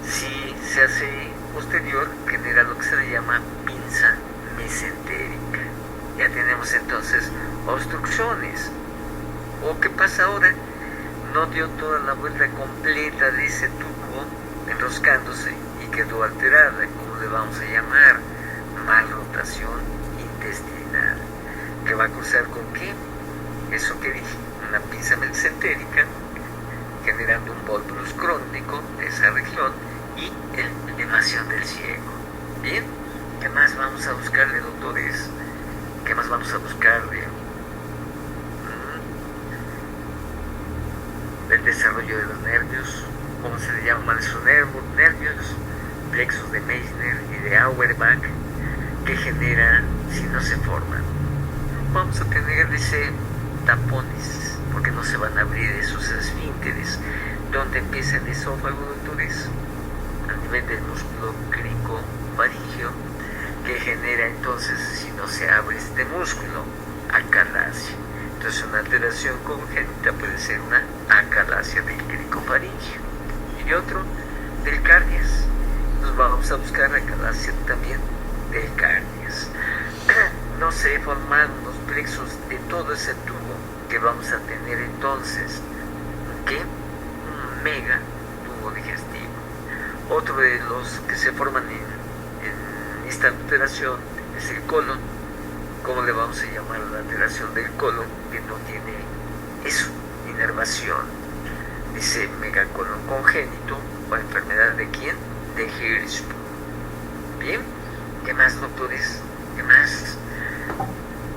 A: Si se hace posterior, genera lo que se le llama pinza mesentérica. Ya tenemos entonces obstrucciones. ¿O qué pasa ahora? No dio toda la vuelta completa de ese tubo enroscándose y quedó alterada. ¿Cómo le vamos a llamar? Malrotación intestinal. ¿Que va a cruzar con qué? Eso que dije, una pinza mesentérica, generando un volvulus crónico de esa región y elevación del ciego. Bien, ¿qué más vamos a buscarle, doctores? ¿Qué más vamos a buscarle? El desarrollo de los nervios, ¿cómo se le llaman esos nervios? Plexos de Meissner y de Auerbach, que generan si no se forman. Vamos a tener, dice, tapones, porque no se van a abrir esos esfínteres. ¿Dónde empieza el esófago, doctores? A nivel del músculo cricofaringeo, que genera entonces, si no se abre este músculo, acalasia. Entonces una alteración congénita puede ser una acalasia del cricofaringeo. Y otro, del cardias. Nos vamos a buscar acalasia también del cardias. No se forman los plexos de todo ese tubo, que vamos a tener entonces, ¿qué? Un mega tubo digestivo. Otro de los que se forman en esta alteración es el colon. ¿Cómo le vamos a llamar a la alteración del colon? Que no tiene eso, inervación. Dice megacolon congénito o enfermedad de quién? De Hirschsprung. Bien, ¿qué más, doctores? ¿Qué más?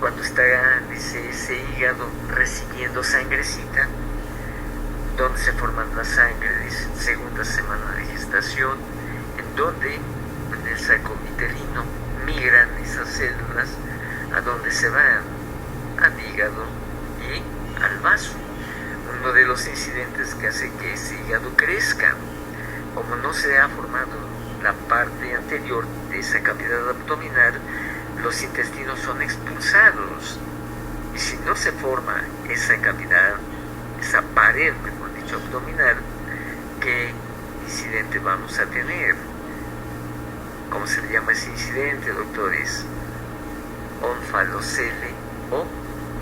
A: Cuando está, dice, ese hígado recibiendo sangrecita, donde se forma la sangre, dice, segunda semana de gestación, en donde en el saco vitelino migran esas células a donde se van, al hígado y al vaso. Uno de los incidentes que hace que ese hígado crezca, como no se ha formado la parte anterior de esa cavidad abdominal, los intestinos son expulsados. Y si no se forma esa cavidad, esa pared, mejor dicho, abdominal, ¿qué incidente vamos a tener? ¿Cómo se le llama ese incidente, doctores? Onfalocele o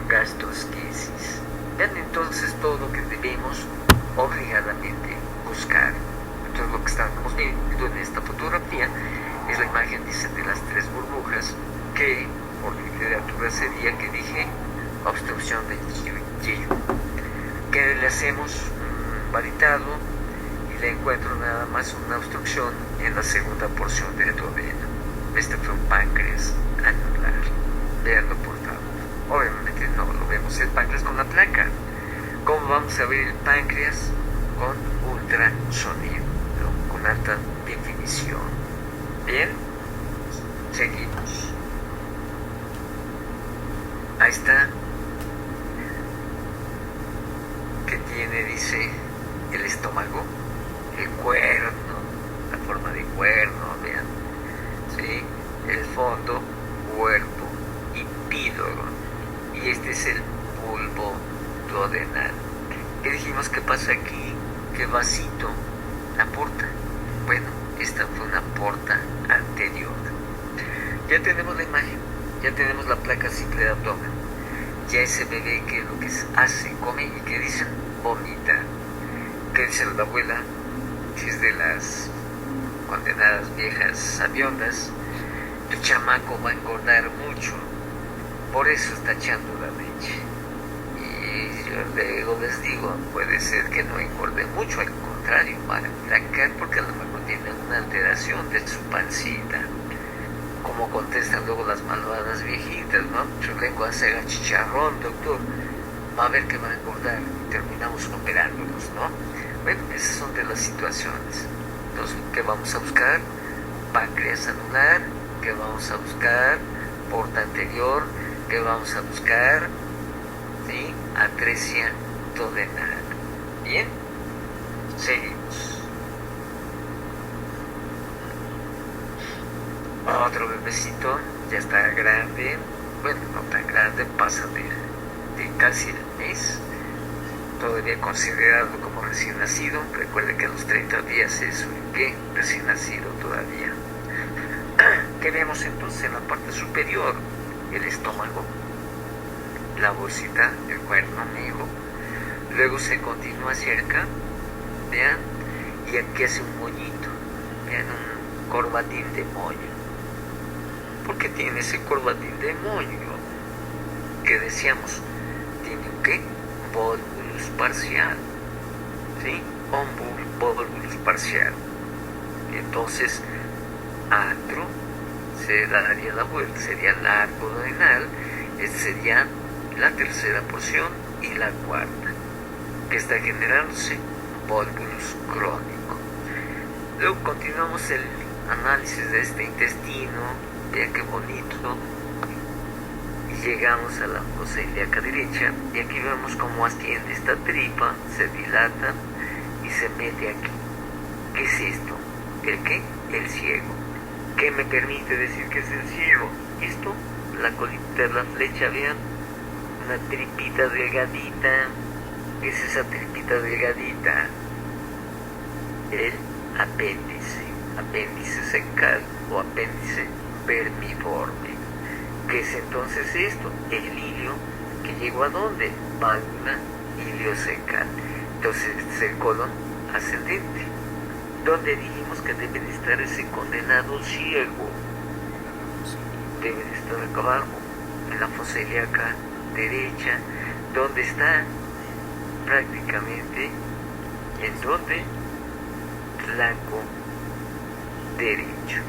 A: gastrosquisis. Vean entonces todo lo que debemos obligadamente buscar. Entonces lo que estamos viendo en esta fotografía es la imagen, dicen, de las tres burbujas, que por literatura sería, que dije, obstrucción de yello. Que le hacemos un varitado y le encuentro nada más una obstrucción en la segunda porción del duodeno. Este fue un páncreas anular. Veanlo, por favor. Obviamente no lo vemos el páncreas con la placa. ¿Cómo vamos a ver el páncreas? Con ultrasonido, ¿no? Con alta definición. Bien, seguimos. Ahí está. Que tiene, dice, el estómago, el cuerno, la forma de cuerno, vean, ¿sí? El fondo, cuerpo, epílogo, y este es el bulbo duodenal. ¿Qué dijimos que pasa aquí? ¿Qué vasito? La porta. Bueno, esta fue una porta anterior. Ya tenemos la imagen, ya tenemos la placa simple de abdomen, ya ese bebé que lo que hace, come y que dicen vomita. ¿Qué dice la abuela? Si es de las condenadas viejas sabiondas, tu chamaco va a engordar mucho, por eso está echando la leche. Y yo luego les digo, puede ser que no engorde mucho, al contrario, va a enflacar porque a lo mejor tiene una alteración de su pancita. Como contestan luego las malvadas viejitas, ¿no? Su lengua se haga chicharrón, doctor, va a ver que va a engordar y terminamos operándonos, ¿no? Bueno, esas son de las situaciones. Entonces, ¿qué vamos a buscar? Páncreas anular. ¿Qué vamos a buscar? Porta anterior, que vamos a buscar, ¿sí? Atresia duodenal. Bien, seguimos. Otro bebecito, ya está grande, bueno, no tan grande, pasa de casi el mes, todavía considerado como recién nacido. Recuerde que a los 30 días es un ¿qué? Recién nacido todavía. ¿Qué vemos entonces en la parte superior? El estómago, la bolsita, el cuerno amigo. Luego se continúa cerca, vean, y aquí hace un moñito, vean, un corbatín de moño. ¿Por qué tiene ese corbatín de moño? Que decíamos, tiene un ¿qué? Volvulus parcial, ¿sí? Volvulus parcial. Entonces, atro se daría la vuelta, sería el arco duodenal, esta sería la tercera porción, y la cuarta, que está generándose volvulus crónico. Luego continuamos el análisis de este intestino. Vean qué bonito, y llegamos a la fosa ilíaca derecha, y aquí vemos cómo asciende esta tripa, se dilata y se mete aquí. ¿Qué es esto? ¿El qué? El ciego. ¿Qué me permite decir que es el ciego? Esto, la colita de la flecha, vean, una tripita delgadita. ¿Qué es esa tripita delgadita? El apéndice secal o apéndice vermiforme. ¿Qué es entonces esto? El ilio que llegó a dónde? Válvula iliocecal. Entonces este es el colon ascendente. ¿Dónde dijimos que debe de estar ese condenado ciego? Debe de estar acá abajo, en la fosa ilíaca derecha, donde está prácticamente, ¿en dónde? Flanco derecho,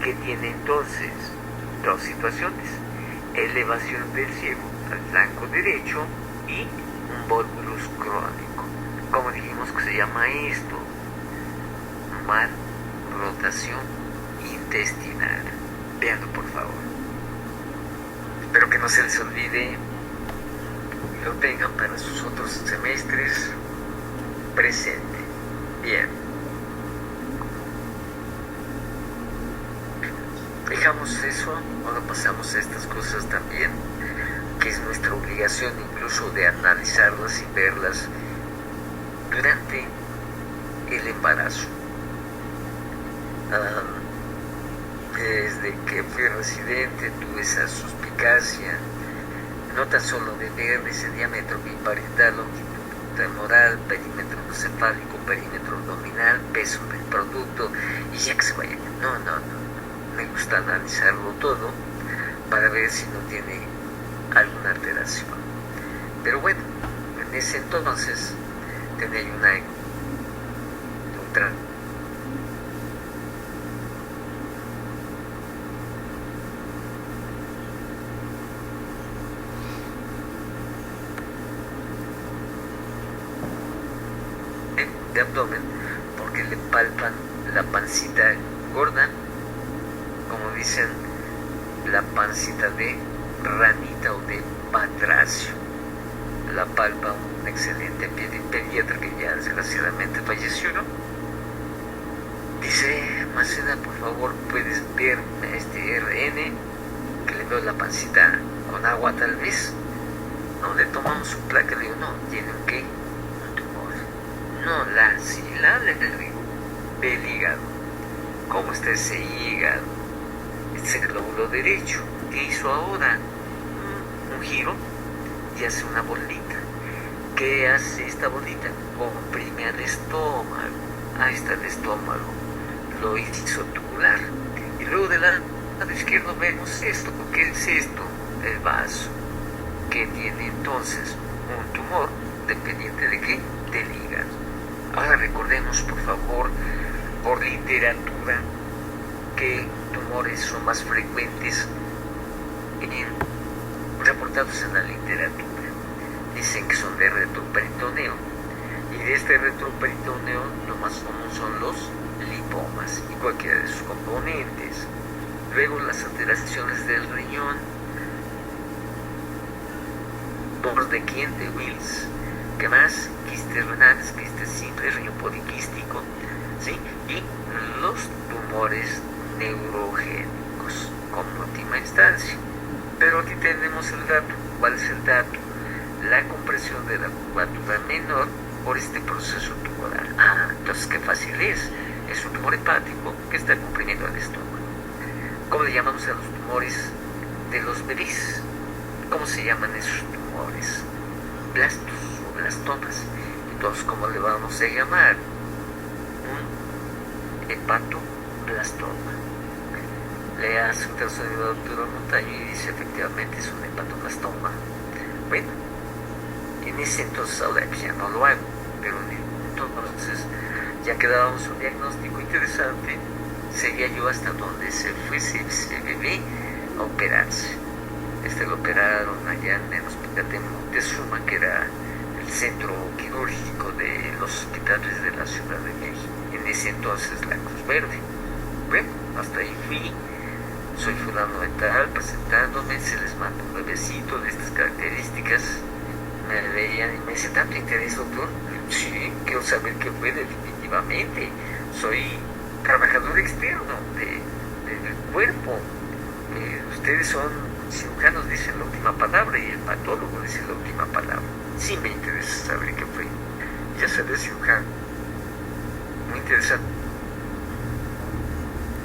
A: que tiene entonces dos situaciones: elevación del ciego al flanco derecho y un volvulus crónico. ¿Cómo dijimos que se llama esto? Mal rotación intestinal. Veanlo por favor. Espero que no se les olvide, lo tengan para sus otros semestres presente. Bien. Dejamos eso, ahora pasamos a estas cosas también, que es nuestra obligación incluso de analizarlas y verlas durante el embarazo. Desde que fui residente tuve esa suspicacia, no tan solo de ver ese diámetro biparietal, longitud femoral, perímetro cefálico, perímetro abdominal, peso del producto, y ya que se vaya. No. Me gusta analizarlo todo para ver si no tiene alguna alteración. Pero bueno, en ese entonces tenía una de abdomen, porque le palpan la pancita gorda, como dicen, la pancita de ranita o de batracio. La palpa un excelente pediatra que ya desgraciadamente falleció, ¿no? Dice: Maceda, por favor, puedes ver este RN, que le veo la pancita con agua tal vez. No, le tomamos su placa, le digo, no, tiene un ¿qué? Un tumor. No, le digo, del hígado. ¿Cómo está ese hígado? Este es el lóbulo derecho. ¿Qué hizo ahora? Un giro y hace una bolita. ¿Qué hace esta bolita? Comprime al estómago. Ahí está el estómago. Lo hizo tubular. Y luego del lado izquierdo vemos esto. ¿Qué es esto? El vaso. Que tiene entonces un tumor dependiente de qué? Del hígado. Ahora recordemos, por favor, por literatura, que tumores son más frecuentes reportados en la literatura. Dicen que son de retroperitoneo, y de este retroperitoneo lo más común son los lipomas y cualquiera de sus componentes. Luego las alteraciones del riñón, tumor de quién, de Wills. ¿Qué más? Quistes renales, quistes simples, riñón poliquístico, ¿sí? Y los tumores neurogénicos como última instancia. Pero aquí tenemos el dato. ¿Cuál es el dato? La compresión de la curvatura menor por este proceso tumoral. Entonces qué fácil es. Es un tumor hepático que está comprimiendo el estómago. ¿Cómo le llamamos a los tumores de los bebés? ¿Cómo se llaman esos tumores? Blastos o blastomas. Entonces, ¿cómo le vamos a llamar? Un hepatoblastoma. Le hace un ultrasonido de Arturo Montaño y dice efectivamente es un hepatoblastoma. Bueno, en ese entonces ahora ya no lo hago, pero entonces ya quedábamos un diagnóstico interesante. Seguía yo hasta donde se fuese ese bebé a operarse. Lo operaron allá en el hospital de Montezuma, que era el centro quirúrgico de los hospitales de la Ciudad de México. En ese entonces la Cruz Verde. Bueno, hasta ahí fui. Soy fulano de tal, presentándome, se les manda un bebecito de estas características. Me veían y me decían, ¿tanto interés, doctor? Sí, quiero saber qué fue definitivamente. Soy trabajador externo del cuerpo. Ustedes son cirujanos, dicen la última palabra, y el patólogo dice la última palabra. Sí me interesa saber qué fue. Ya sabes, cirujano. Muy interesante.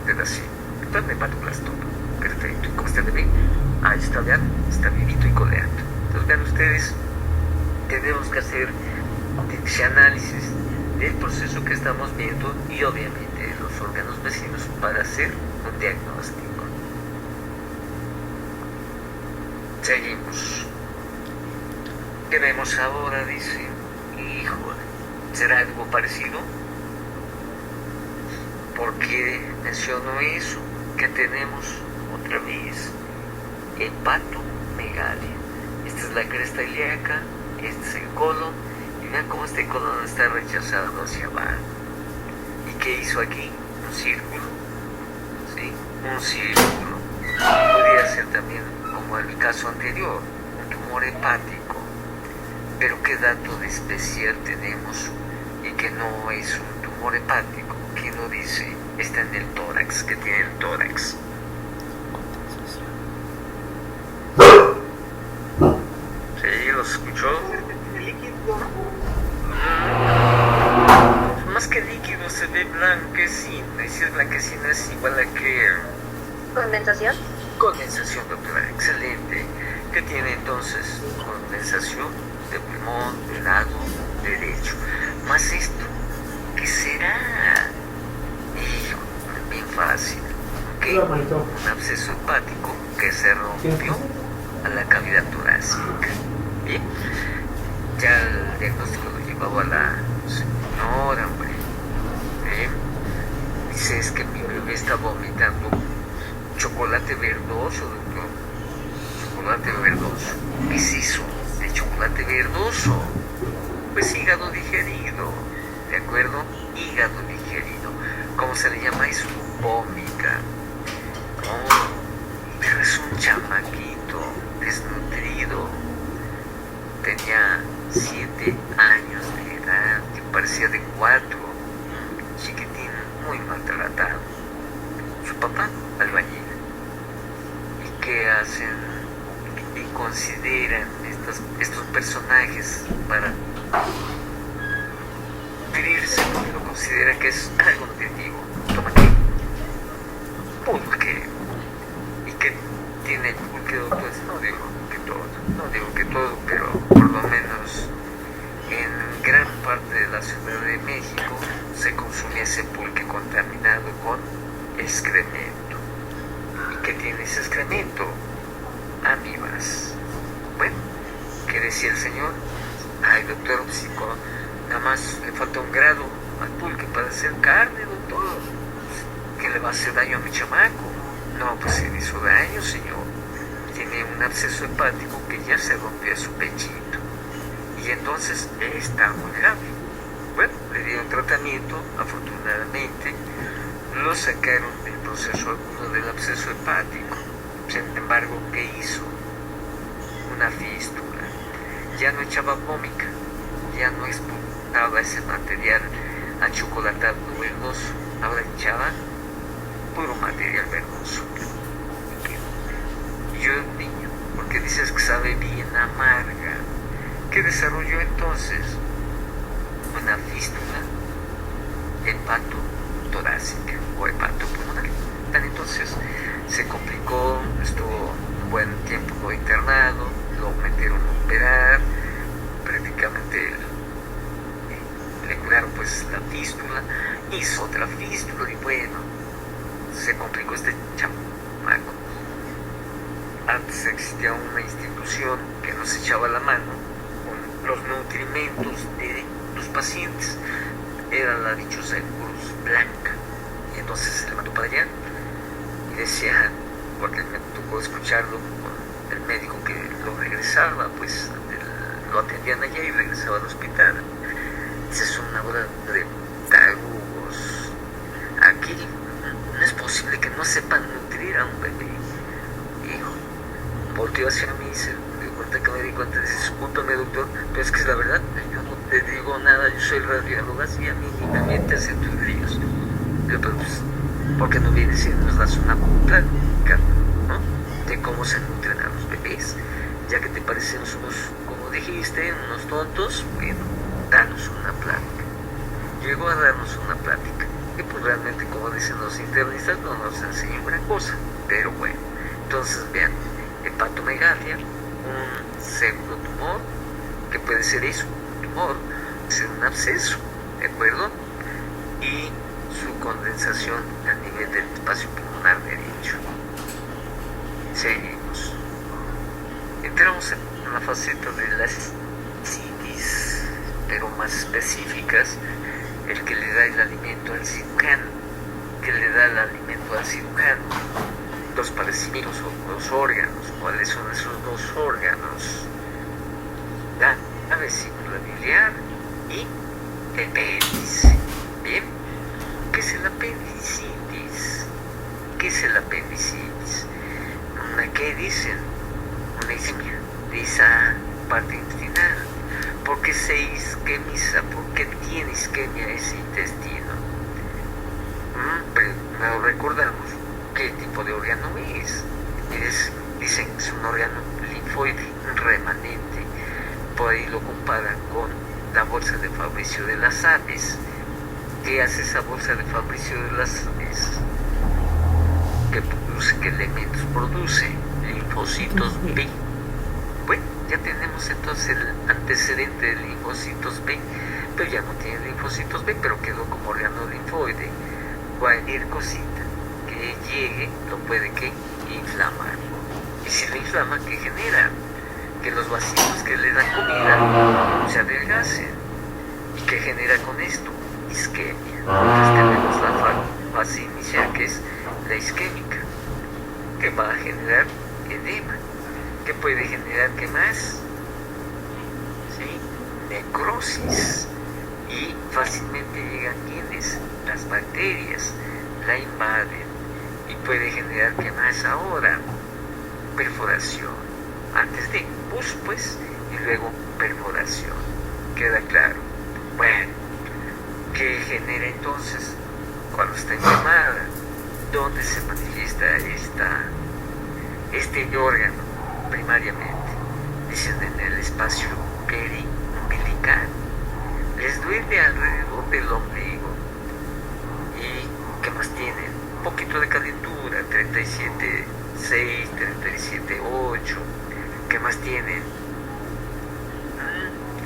A: Pero así, está de hepatoblastoma. Perfecto. ¿Cómo está el bebé? Ahí está, vean, está vivito y coleando. Entonces, vean ustedes, tenemos que hacer ese análisis del proceso que estamos viendo y obviamente de los órganos vecinos para hacer un diagnóstico. Seguimos. ¿Qué vemos ahora? Dice, híjole, ¿será algo parecido? ¿Por qué menciono eso? Que tenemos otra vez hepatomegalia. Esta es la cresta ilíaca, este es el colon, y vean cómo este colon está rechazado hacia abajo. ¿Y qué hizo aquí? Un círculo, ¿sí? Un círculo. Podría ser también, como en el caso anterior, un tumor hepático. Pero ¿qué dato de especial tenemos y que no es un tumor hepático? ¿Quién lo dice? Está en el tórax. ¿Qué tiene el tórax? ¿Sí? ¿Los escuchó? Más que líquido se ve blanquecina. Y si es blanquecina es igual a que...
B: ¿Condensación?
A: Condensación, doctora. Excelente. ¿Qué tiene entonces? Condensación de pulmón del lado derecho. Más esto. ¿Qué será? Bien fácil. ¿Okay? Un absceso hepático que se rompió a la cavidad torácica. Bien. Ya el diagnóstico lo llevaba a la señora, hombre. Bien. Dice, es que mi bebé está vomitando chocolate verdoso, doctor. Chocolate verdoso. ¿Qué es eso de chocolate verdoso? Pues hígado digerido. ¿De acuerdo? Hígado digerido. ¿Cómo se le llama eso? Vómica. Oh, pero es un chamaquito desnutrido. Tenía 7 años de edad, que parecía de 4. Chiquitín, muy maltratado. Su papá, albañil. ¿Y qué hacen y consideran estos personajes para pedirse? Lo considera que es algo nutritivo. Toma aquí. Pulque. ¿Y qué tiene el pulque, doctor? No digo que todo, pero por lo menos en gran parte de la Ciudad de México se consume ese pulque contaminado con excremento. ¿Y qué tiene ese excremento? Amibas. Bueno, ¿qué decía el señor? Ay, doctor, nada más le falta un grado al pulque para hacer carne, doctor. ¿Qué le va a hacer daño a mi chamaco? No, pues se le hizo daño, señor. Tiene un absceso hepático que ya se rompió a su pechito. Y entonces está muy grave. Bueno, le dieron tratamiento, afortunadamente. Lo sacaron del proceso agudo del absceso hepático. Sin embargo, ¿qué hizo? Una fístula. ya no echaba vómica, ya no expulsaba ese material achocolatado verdoso, ahora echaba puro material verdoso. Y yo, niño, ¿por qué dices que sabe bien amarga? ¿Qué desarrolló entonces? Una fístula hepatotorácica o hepatopulmonar. Entonces se complicó, estuvo un buen tiempo internado, lo metieron a operar, prácticamente le curaron pues la fístula, hizo otra fístula y bueno, se complicó este chamaco. Antes existía una institución que nos echaba la mano con los nutrimentos de los pacientes, era la dichosa Cruz Blanca, y entonces se levantó para allá y decía, porque me tocó escucharlo con el médico que lo regresaba, pues lo atendían allá y regresaba al hospital. Esa es una bola de tarugos. Aquí no es posible que no sepan nutrir a un bebé. Hijo, volteó hacia mí y dice, ahorita que me di cuenta, dice, discúlpame doctor, pero es que es la verdad, yo no te digo nada, yo soy radióloga, y a mí ni me metes en tus líos. Pero pues, ¿por qué no vienes y nos das una plática, ¿no? De cómo se nutren a los bebés? Ya que te parecemos unos, como dijiste, unos tontos, bueno, danos una plática. Llegó a darnos una plática. Y pues realmente, como dicen los internistas, no nos enseñan gran cosa. Pero bueno, entonces vean, hepatomegalia, un pseudotumor, que puede ser eso, un tumor, puede ser un absceso, ¿de acuerdo? Y su condensación a nivel del espacio pulmonar derecho. Seguimos. Entramos en la faceta de las citis, pero más específicas, el que le da el alimento al cirujano, los padecimientos o los órganos. ¿Cuáles son esos dos órganos? La vesícula biliar y el apéndice. Bien, ¿qué es el apendicitis? ¿Qué dicen? Una isquemia de esa parte intestinal. ¿Por qué se isquemiza? ¿Por qué tiene isquemia ese intestino? Pero recordamos qué tipo de órgano es. Dicen que es un órgano linfoide remanente. Por ahí lo comparan con la bolsa de Fabricio de las aves. ¿Qué hace esa bolsa de Fabricio de las aves? ¿Qué elementos produce? Linfocitos B. Bueno, ya tenemos entonces el antecedente de linfocitos B, pero ya no tiene linfocitos B, pero quedó como órgano linfoide. Cualquier cosita que llegue lo puede que inflamar. Y si lo inflama, ¿qué genera? Que los vacilos que le dan comida se adelgacen. ¿Y qué genera con esto? Isquemia. Entonces tenemos la fase inicial, que es la isquémica, que va a generar edema, que puede generar, ¿qué más? ¿Sí? Necrosis. Y fácilmente llegan quienes, las bacterias, la invaden y puede generar, ¿qué más ahora? Perforación. Antes de pus, pues, y luego perforación. ¿Queda claro? Bueno, ¿qué genera entonces cuando está inflamada? ¿Dónde se manifiesta este órgano primariamente? Dicen en el espacio periumbilical. Les duele alrededor del ombligo. ¿Y qué más tienen? Un poquito de calentura, 37,6, 37,8. ¿Qué más tienen?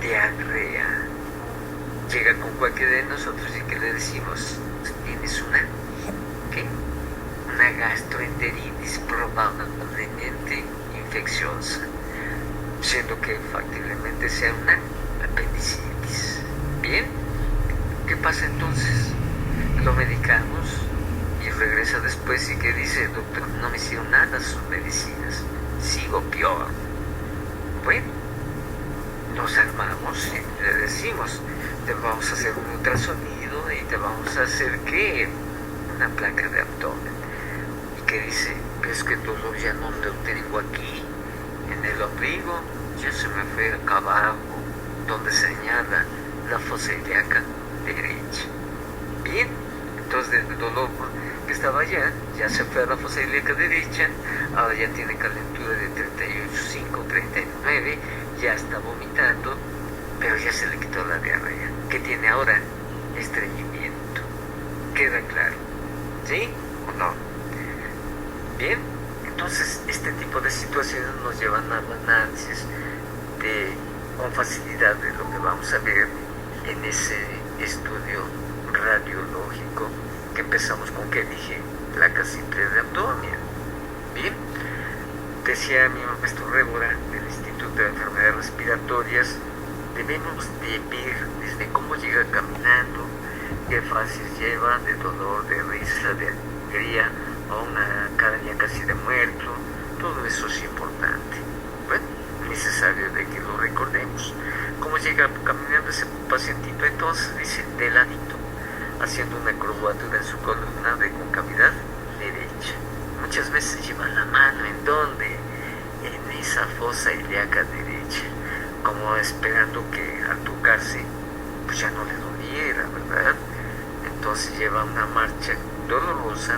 A: Diarrea. Llega con cualquiera de nosotros y que le decimos, tienes una gastroenteritis probablemente infecciosa, siendo que factiblemente sea una apendicitis. Bien, ¿qué pasa entonces? Lo medicamos y regresa después y que dice, doctor, no me hicieron nada sus medicinas, sigo peor. Bueno, nos armamos y le decimos, te vamos a hacer un ultrasonido y te vamos a hacer, ¿qué? Una placa de abdomen. Y que dice, pero es que el dolor ya no lo tengo aquí, en en el ombligo, ya se me fue acá abajo, donde señala la fosa ilíaca derecha. Bien, entonces el dolor que estaba allá, ya se fue a la fosa ilíaca derecha, ahora ya tiene calentura de 38,5, 39, ya está vomitando, pero ya se le quitó la diarrea. ¿Qué tiene ahora? Estreñimiento. ¿Queda claro? ¿Sí o no? Bien, entonces este tipo de situaciones nos llevan a análisis con facilidad de lo que vamos a ver en ese estudio radiológico que empezamos con, que dije, placa simple de abdomen. Bien, decía mi maestro Révora del Instituto de Enfermedades Respiratorias, debemos de ver desde cómo llega caminando, qué fases lleva de dolor, de risa, de alegría, a una cara ya casi de muerto. Todo eso es importante. Bueno, necesario de que lo recordemos. ¿Cómo llega caminando ese pacientito? Entonces dice, de ladito, haciendo una curvatura en su columna de concavidad derecha. Muchas veces lleva la mano, ¿en dónde? En esa fosa ilíaca derecha, como esperando que al tocarse, pues ya no le doliera, ¿verdad? Entonces lleva una marcha dolorosa,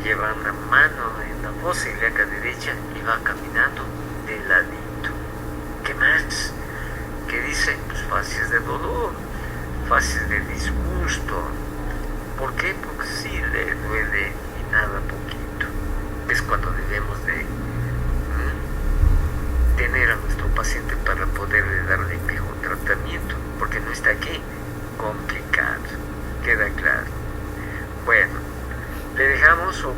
A: lleva una mano en la fosa ilíaca derecha y va caminando de ladito. ¿Qué más? ¿Qué dice? Pues fases de dolor, fases de disgusto. ¿Por qué? Porque sí le duele y nada poquito. Es cuando debemos de tener a nuestro paciente para poderle darle mejor tratamiento, porque no está aquí complicado. Queda claro. Bueno, ¿le dejamos o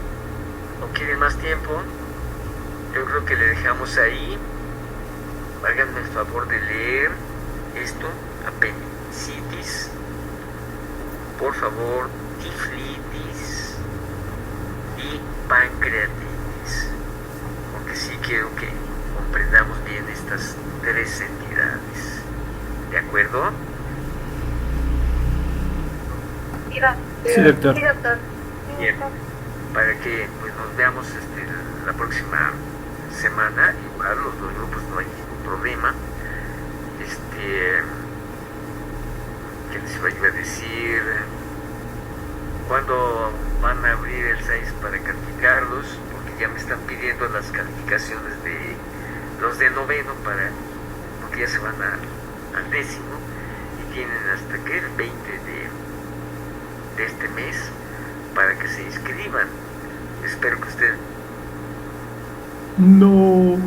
A: quieren más tiempo? Yo creo que le dejamos ahí. Háganme el favor de leer esto: apendicitis, por favor, tiflitis y pancreatitis, porque sí quiero que comprendamos bien estas tres entidades. ¿De acuerdo?
D: Sí, doctor.
B: Sí, doctor.
A: Bien, para que pues, nos veamos la próxima semana, igual los dos grupos, no hay ningún problema. ¿Qué les iba a decir? ¿Cuándo van a abrir el 6 para calificarlos? Porque ya me están pidiendo las calificaciones de los de noveno, porque ya se van al 10º y tienen hasta que el 20 de este mes para que se inscriban. Espero que usted
D: No.